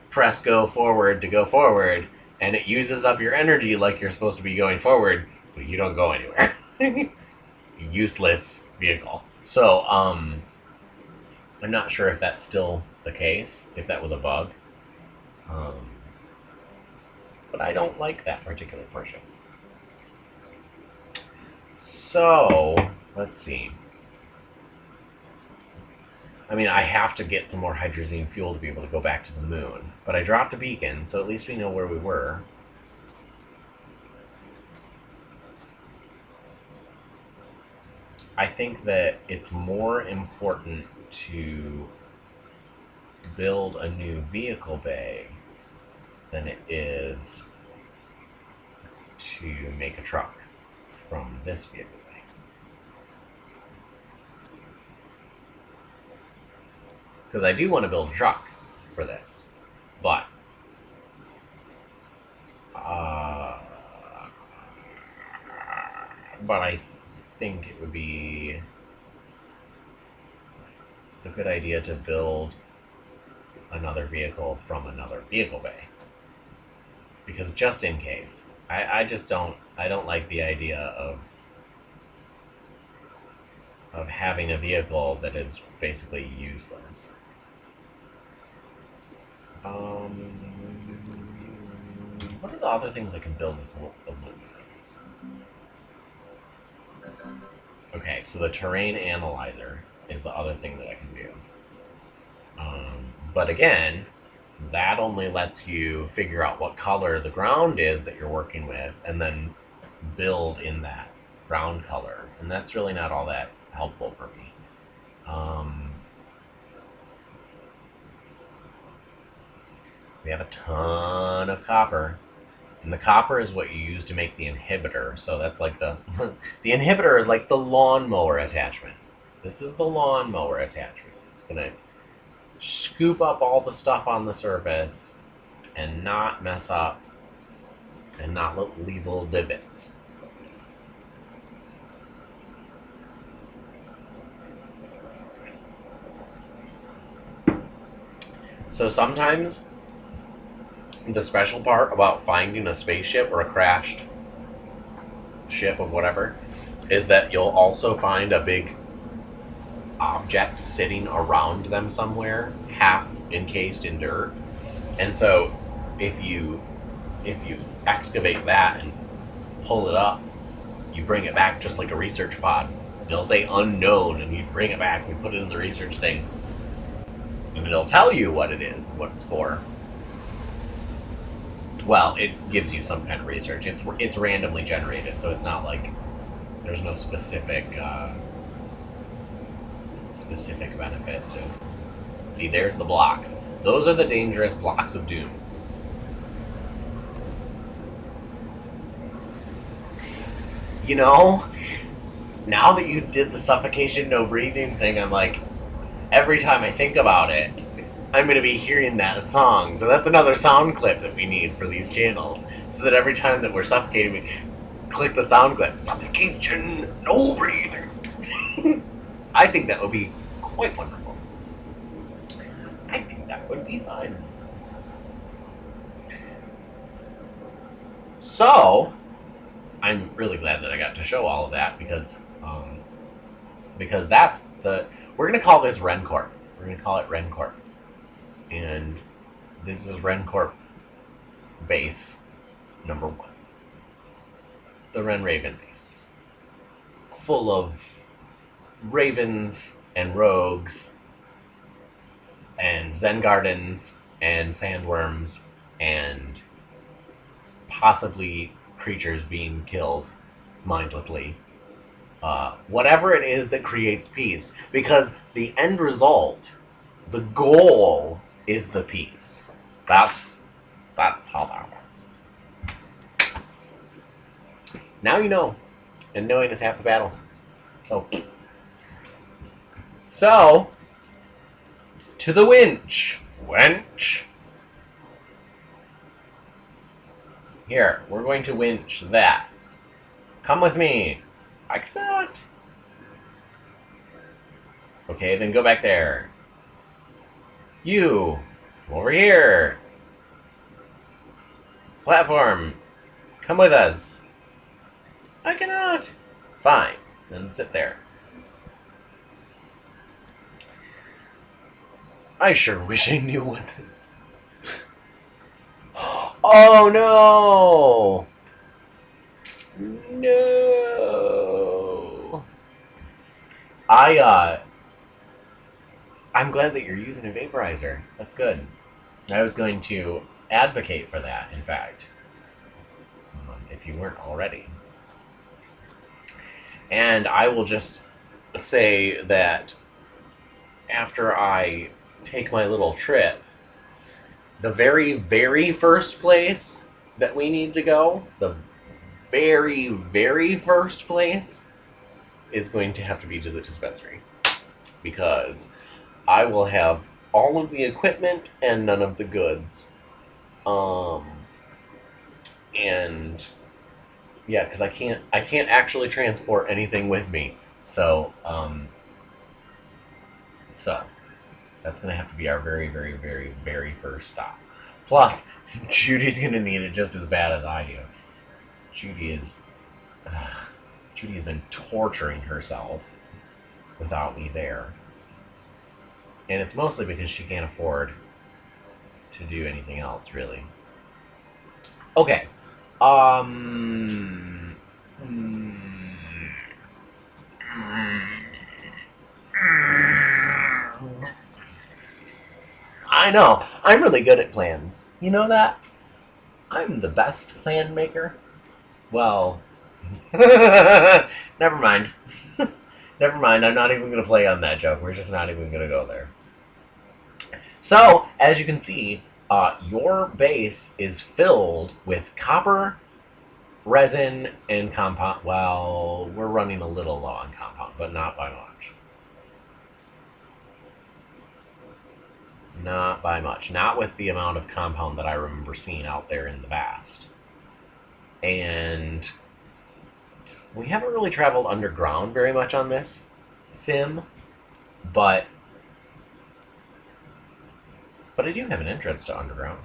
press go forward to go forward, and it uses up your energy like you're supposed to be going forward, but you don't go anywhere. Useless vehicle. So, I'm not sure if that's still the case, if that was a bug. But I don't like that particular portion. So, let's see. I mean, I have to get some more hydrazine fuel to be able to go back to the moon. But I dropped a beacon, so at least we know where we were. I think that it's more important to build a new vehicle bay than it is to make a truck from this vehicle bay. Because I do want to build a truck for this, but I think it would be a good idea to build another vehicle from another vehicle bay. Because just in case. I don't like the idea of having a vehicle that is basically useless. What are the other things I can build with aluminum? Okay, so the terrain analyzer is the other thing that I can do. But again, that only lets you figure out what color the ground is that you're working with, and then build in that ground color. And that's really not all that helpful for me. We have a ton of copper. And the copper is what you use to make the inhibitor. So that's like the the inhibitor is like the lawnmower attachment. This is the lawnmower attachment. It's gonna scoop up all the stuff on the surface and not mess up and not leave little divots. So sometimes the special part about finding a spaceship or a crashed ship of whatever is that you'll also find a big object sitting around them somewhere, half encased in dirt. And so if you excavate that and pull it up, you bring it back just like a research pod. It'll say unknown, and you bring it back and put it in the research thing, and it'll tell you what it is, what it's for. Well, it gives you some kind of research. It's randomly generated, so it's not like there's no specific benefit to. See, there's the blocks. Those are the dangerous blocks of doom. You know, now that you did the suffocation, no breathing thing, I'm like, every time I think about it, I'm going to be hearing that song. So that's another sound clip that we need for these channels. So that every time that we're suffocating, we click the sound clip. Suffocation, no breathing. I think that would be quite wonderful. I think that would be fine. So, I'm really glad that I got to show all of that because that's we're going to call this RavenCorp. We're going to call it RavenCorp. And this is RavenCorp base number 1. The Raven base. Full of ravens and rogues and Zen gardens and sandworms and possibly creatures being killed mindlessly. Whatever it is that creates peace. Because the end result, the goal, is the peace. That's how that works. Now you know. And knowing is half the battle. So, to the winch. Winch. Here, we're going to winch that. Come with me. I cannot. Okay, then go back there. You, come over here. Platform, come with us. I cannot. Fine, then sit there. I sure wish I knew what Oh no! No! I'm glad that you're using a vaporizer. That's good. I was going to advocate for that, in fact, if you weren't already. And I will just say that after I take my little trip, the very, very first place that we need to go, the very, very first place, is going to have to be to the dispensary. Because I will have all of the equipment and none of the goods. And yeah, because I can't actually transport anything with me. So that's gonna have to be our very, very, very, very first stop. Plus, Judy's gonna need it just as bad as I do. Judy has been torturing herself without me there. And it's mostly because she can't afford to do anything else, really. Okay. I know. I'm really good at plans. You know that? I'm the best plan maker. Well, never mind. Never mind. I'm not even going to play on that joke. We're just not even going to go there. So, as you can see, Your base is filled with copper, resin, and compound. Well, we're running a little low on compound, but not by much. Not by much. Not with the amount of compound that I remember seeing out there in the past. And we haven't really traveled underground very much on this sim, but I do have an entrance to underground.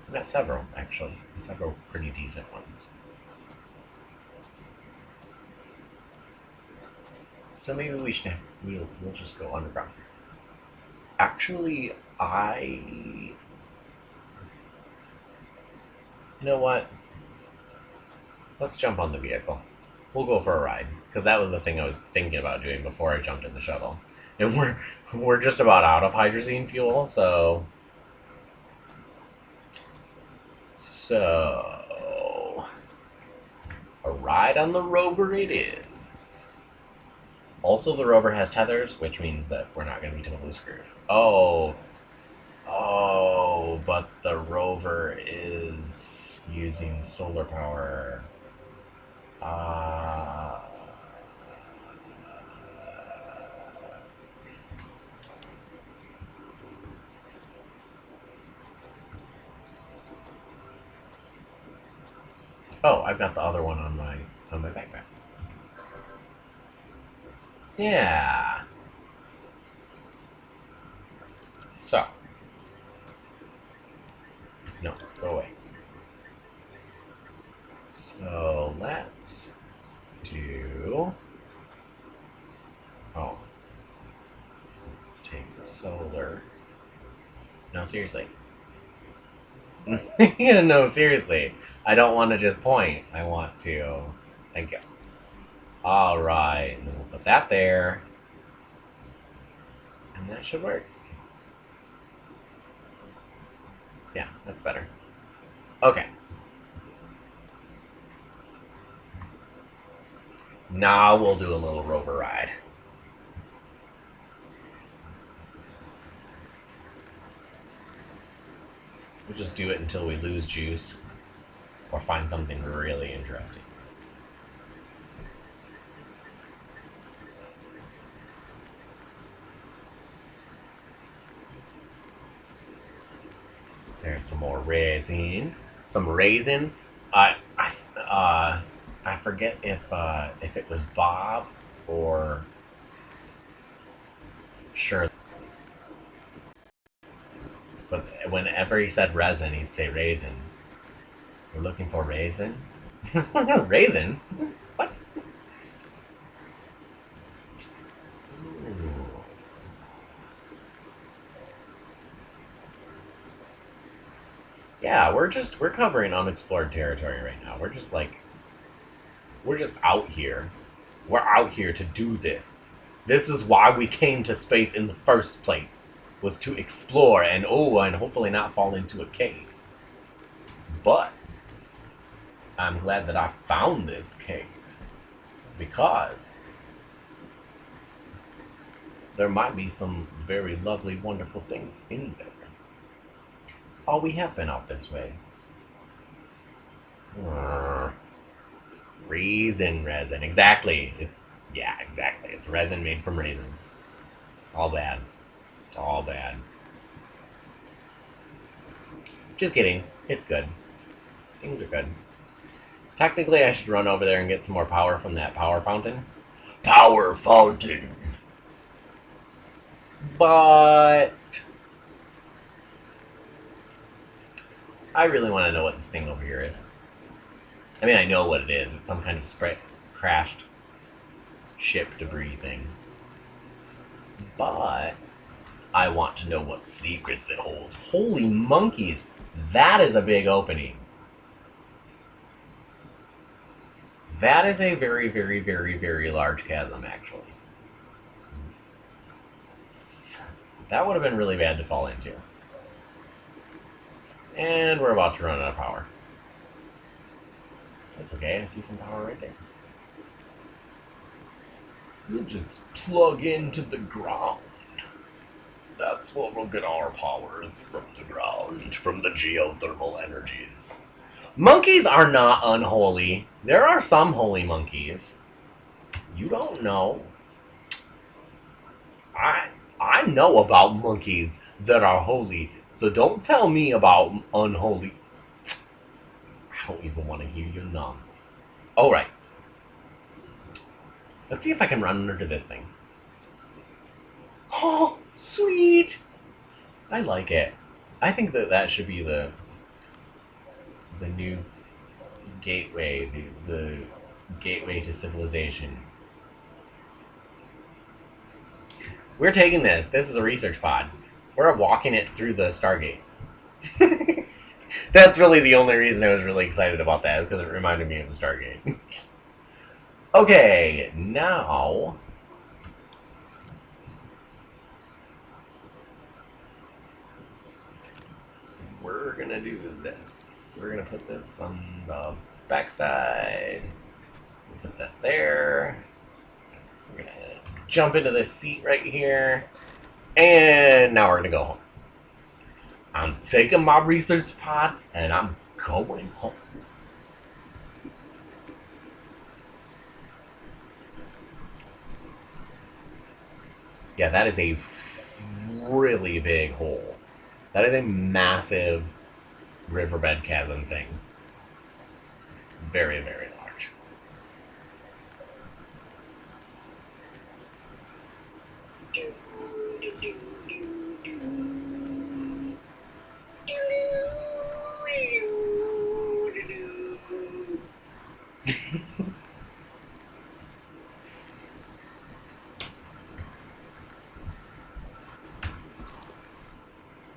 I've got several, actually. Several pretty decent ones. So maybe we'll just go underground. Actually, you know what? Let's jump on the vehicle. We'll go for a ride, because that was the thing I was thinking about doing before I jumped in the shuttle. And we're just about out of hydrazine fuel, so a ride on the rover it is. Also, the rover has tethers, which means that we're not going to be totally screwed. Oh, but the rover is using solar power. Oh, I've got the other one on my backpack. Yeah. So, no, go away. So let's do. Oh, let's take the solar. No, seriously. No, seriously. I don't want to just point. I want to. Thank you. All right, and then we'll put that there, and that should work. Yeah, that's better. Okay. Now we'll do a little rover ride. We'll just do it until we lose juice or find something really interesting. There's some more resin. Some raisin. I forget if it was Bob or Shirley, but whenever he said resin, he'd say raisin. We're looking for raisin. Raisin? What? Ooh. Yeah, we're covering unexplored territory right now. We're just out here. We're out here to do this. This is why we came to space in the first place, was to explore and hopefully not fall into a cave. But I'm glad that I found this cave, because there might be some very lovely, wonderful things in there. Oh, we have been out this way. Resin. Exactly. Exactly. It's resin made from raisins. It's all bad. It's all bad. Just kidding. It's good. Things are good. Technically, I should run over there and get some more power from that power fountain. Power fountain! But I really want to know what this thing over here is. I mean, I know what it is. It's some kind of crashed ship debris thing. But I want to know what secrets it holds. Holy monkeys! That is a big opening. That is a very, very, very, very large chasm, actually. That would have been really bad to fall into. And we're about to run out of power. That's okay, I see some power right there. We'll just plug into the ground. That's what we'll get our power from the ground, from the geothermal energies. Monkeys are not unholy. There are some holy monkeys. You don't know. I know about monkeys that are holy, so don't tell me about unholy. I don't even want to hear your nonsense. All right. Let's see if I can run under this thing. Oh, sweet! I like it. I think that should be the new gateway, the gateway to civilization. We're taking this. This is a research pod. We're walking it through the Stargate. That's really the only reason I was really excited about that, is because it reminded me of the Stargate. Okay, now we're gonna do this. We're gonna put this on the backside. Put that there. We're gonna jump into this seat right here. And now we're gonna go home. I'm taking my research pod and I'm going home. Yeah, that is a really big hole. That is a massive riverbed chasm thing. It's very, very large.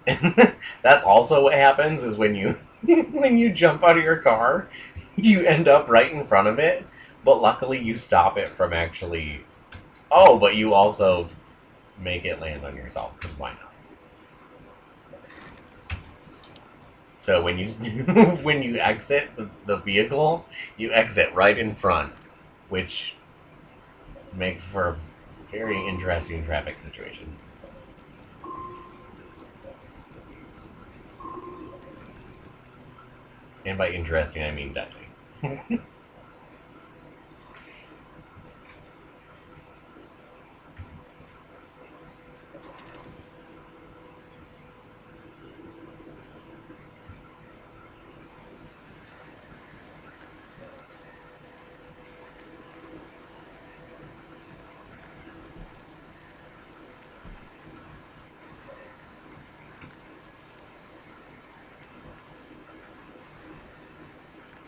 And that's also what happens is when you when you jump out of your car, you end up right in front of it, but luckily you stop it from actually. Oh, but you also make it land on yourself, because why not? So when you when you exit the vehicle, you exit right in front, which makes for a very interesting traffic situation. And by interesting, I mean deadly.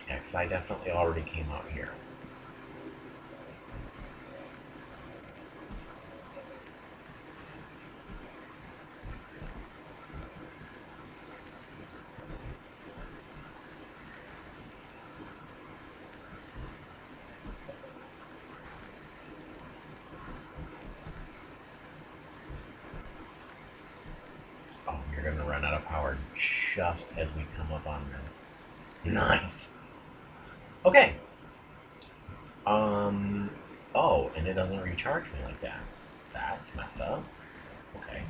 Yeah, because I definitely already came out here. Oh, you're going to run out of power just as we come up on this. Nice. Okay. Oh, and it doesn't recharge me like that. That's messed up. Okay.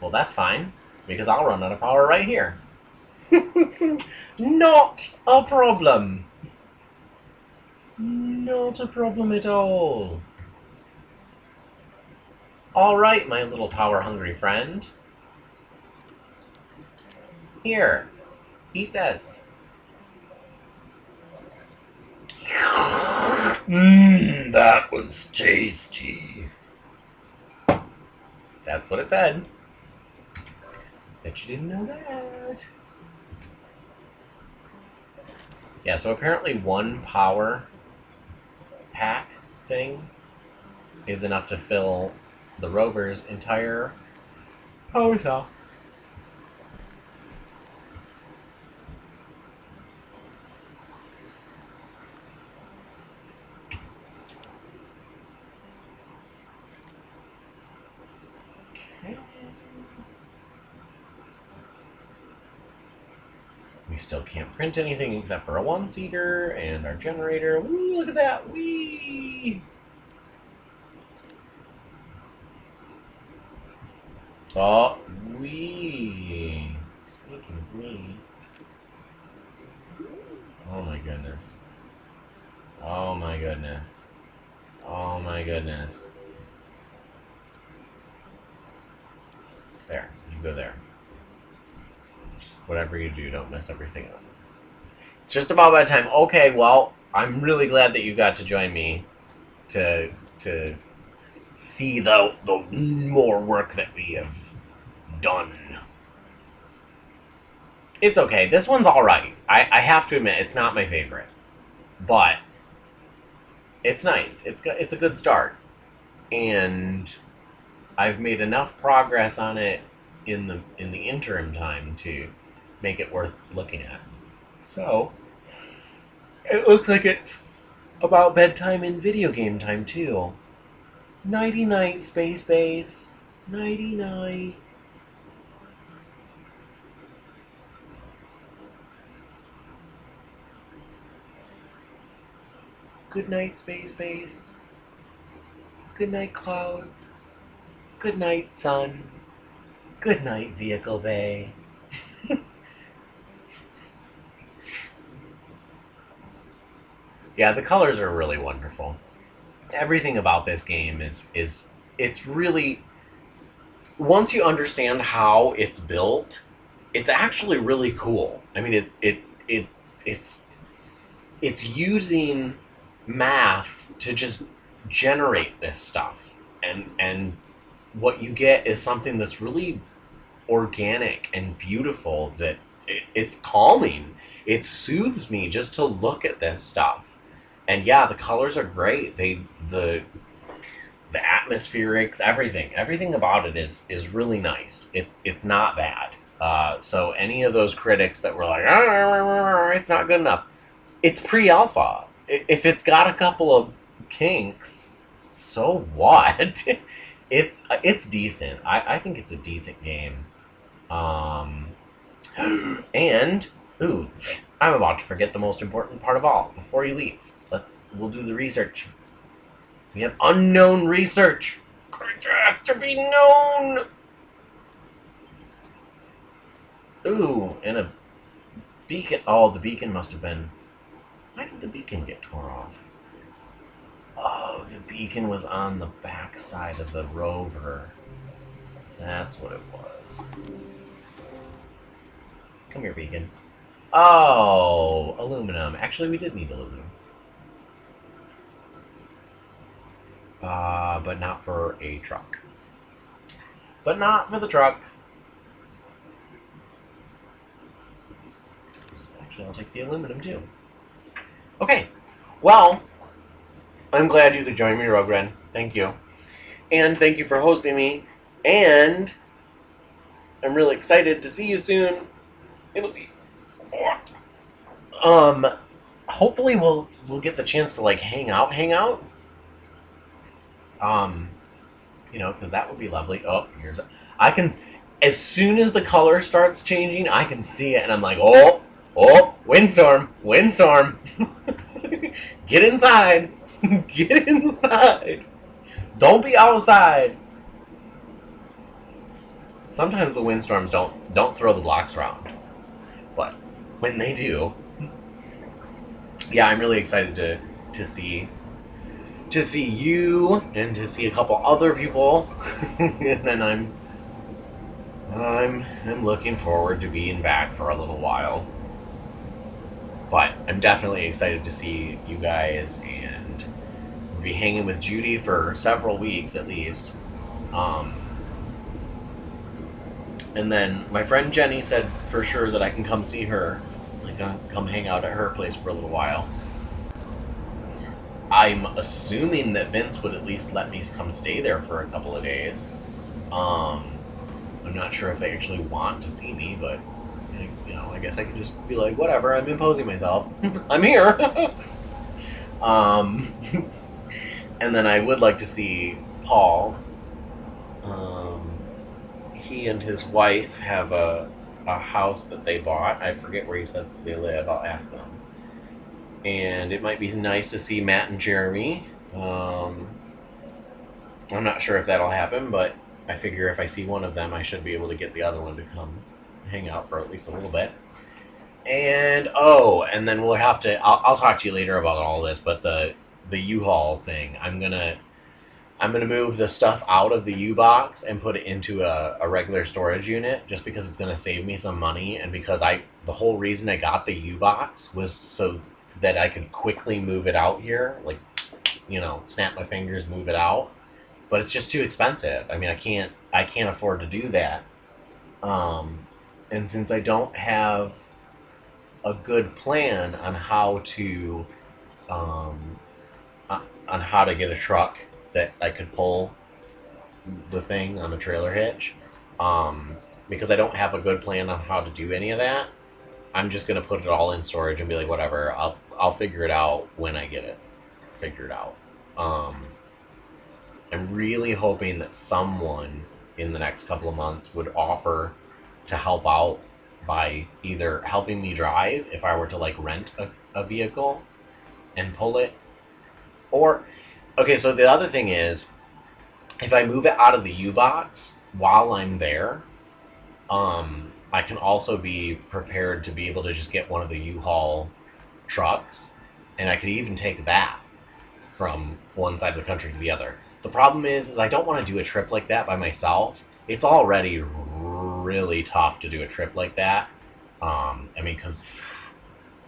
Well, that's fine, because I'll run out of power right here. Not a problem. Not a problem at all. All right, my little power-hungry friend. Here, eat this. Mmm, that was tasty. That's what it said. Bet you didn't know that. Yeah, so apparently one power pack thing is enough to fill the rover's entire power cell. We still can't print anything except for a one-seater and our generator. Woo, look at that! Whee! Oh, we. Speaking of we. Oh my goodness. Oh my goodness. Oh my goodness. There. You go there. Just whatever you do, don't mess everything up. It's just about bedtime. Okay, well, I'm really glad that you got to join me to to see the more work that we have done. It's okay. This one's all right. I have to admit, it's not my favorite, but it's nice. It's a good start, and I've made enough progress on it in the interim time to make it worth looking at. So it looks like it's about bedtime and video game time too. Nighty night, space base. Nighty night. Good night, space base. Good night, clouds. Good night, sun. Good night, vehicle bay. Yeah, the colors are really wonderful. Everything about this game is it's really, once you understand how it's built, it's actually really cool. I mean, it it's it's using math to just generate this stuff, and what you get is something that's really organic and beautiful. That it's calming. It soothes me just to look at this stuff. And yeah, the colors are great. The atmospherics, everything about it is really nice. It's not bad. So any of those critics that were like, it's not good enough, it's pre-alpha. If it's got a couple of kinks, so what? It's decent. I think it's a decent game. Um, and ooh, I'm about to forget the most important part of all. Before you leave, we'll do the research. We have unknown research. It has to be known. Ooh, and a beacon. Oh, the beacon must have been. Why did the beacon get torn off? Oh, the beacon was on the back side of the rover. That's what it was. Come here, beacon. Oh, aluminum. Actually, we did need aluminum. But not for a truck. But not for the truck. Actually, I'll take the aluminum too. Okay. Well, I'm glad you could join me, Rogren. Thank you. And thank you for hosting me. And I'm really excited to see you soon. It'll be um hopefully we'll get the chance to like hang out. Um, because that would be lovely. Oh, I can, as soon as the color starts changing, I can see it, and I'm like, oh, windstorm. Get inside, get inside. Don't be outside. Sometimes the windstorms don't throw the blocks around, but when they do, yeah, I'm really excited to see you and to see a couple other people, and then I'm looking forward to being back for a little while. But I'm definitely excited to see you guys, and be hanging with Judy for several weeks at least. Um, and then my friend Jenny said for sure that I can come see her, like come hang out at her place for a little while. I'm assuming that Vince would at least let me come stay there for a couple of days. Um, I'm not sure if they actually want to see me, but I guess I could just be like, whatever. I'm imposing myself. I'm here. um, and then I would like to see Paul. He and his wife have a house that they bought. I forget where he said they live. I'll ask them. And it might be nice to see Matt and Jeremy. I'm not sure if that'll happen, but I figure if I see one of them, I should be able to get the other one to come hang out for at least a little bit. And and then we'll have to. I'll talk to you later about all this, but the U-Haul thing. I'm gonna move the stuff out of the U-Box and put it into a regular storage unit, just because it's gonna save me some money, and because the whole reason I got the U-Box was so that I could quickly move it out here, like, snap my fingers, move it out. But it's just too expensive. I mean, I can't afford to do that. And since I don't have a good plan on how to um, on how to get a truck that I could pull the thing on the trailer hitch, because I don't have a good plan on how to do any of that. I'm just gonna put it all in storage and be like, whatever. I'll figure it out when I get it figured out. I'm really hoping that someone in the next couple of months would offer to help out by either helping me drive if I were to like rent a vehicle and pull it, or okay. So the other thing is, if I move it out of the U-Box while I'm there, I can also be prepared to be able to just get one of the U-Haul trucks, and I could even take that from one side of the country to the other. The problem is I don't want to do a trip like that by myself. It's already really tough to do a trip like that. I mean, because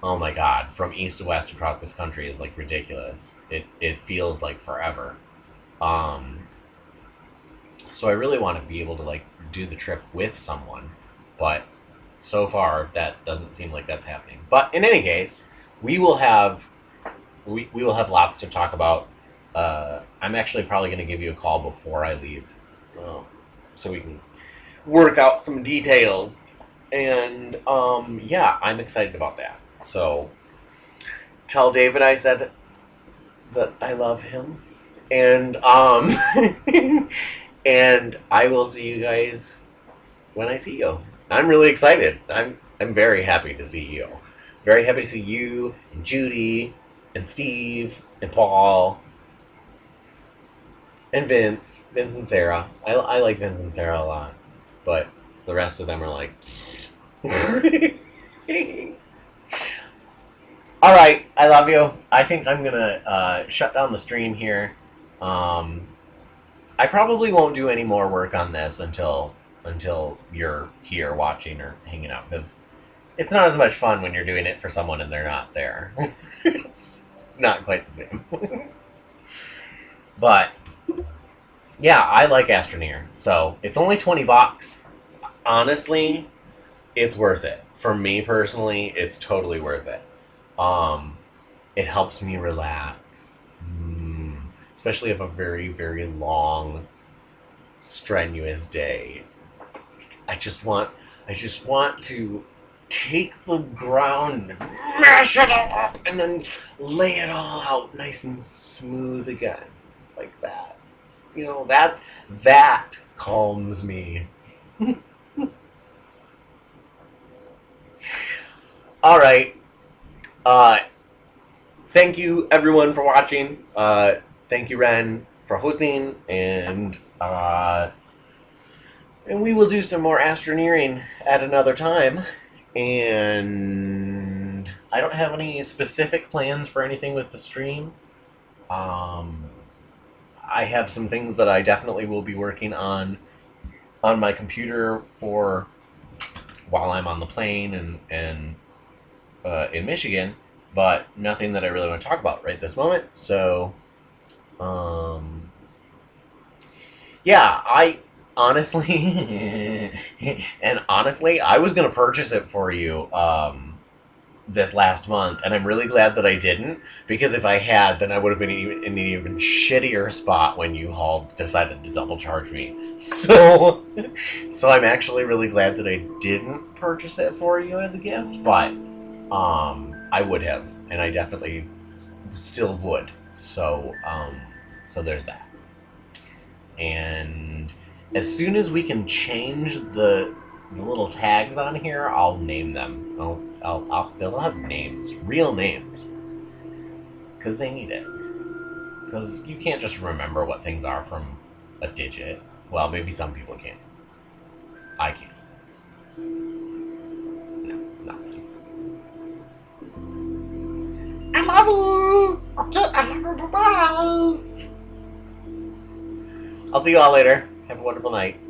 oh my god, from east to west across this country is like ridiculous. It feels like forever. Um, so I really want to be able to like do the trip with someone, but so far that doesn't seem like that's happening. But in any case, we will have we will have lots to talk about. I'm actually probably going to give you a call before I leave, so we can work out some details. And yeah, I'm excited about that. So tell David I said that I love him, and and I will see you guys when I see you. I'm really excited. I'm very happy to see you. Very happy to see you and Judy and Steve and Paul and Vince and Sarah. I like Vince and Sarah a lot, but the rest of them are like. All right, I love you. I think I'm gonna shut down the stream here. I probably won't do any more work on this until you're here watching or hanging out, because it's not as much fun when you're doing it for someone and they're not there. it's not quite the same. But yeah, I like Astroneer. So it's only $20. Honestly, it's worth it. For me personally, it's totally worth it. It helps me relax, especially if a very, very long, strenuous day. I just want to take the ground and mash it all up, and then lay it all out nice and smooth again, like that. That calms me. All right. Uh, Thank you everyone for watching. Thank you Ren for hosting, and we will do some more astroneering at another time. And I don't have any specific plans for anything with the stream. I have some things that I definitely will be working on my computer for while I'm on the plane and in Michigan, but nothing that I really want to talk about right this moment. So, yeah, I honestly, I was gonna purchase it for you this last month, and I'm really glad that I didn't, because if I had, then I would have been in an even shittier spot when U-Haul decided to double charge me. So, I'm actually really glad that I didn't purchase it for you as a gift, but I would have, and I definitely still would. So, so there's that. And as soon as we can change the little tags on here, I'll name them. They'll have names, real names, because they need it. Because you can't just remember what things are from a digit. Well, maybe some people can. I can't. No, not me. I love you! Okay, I love you, bye! I'll see you all later. Have a wonderful night.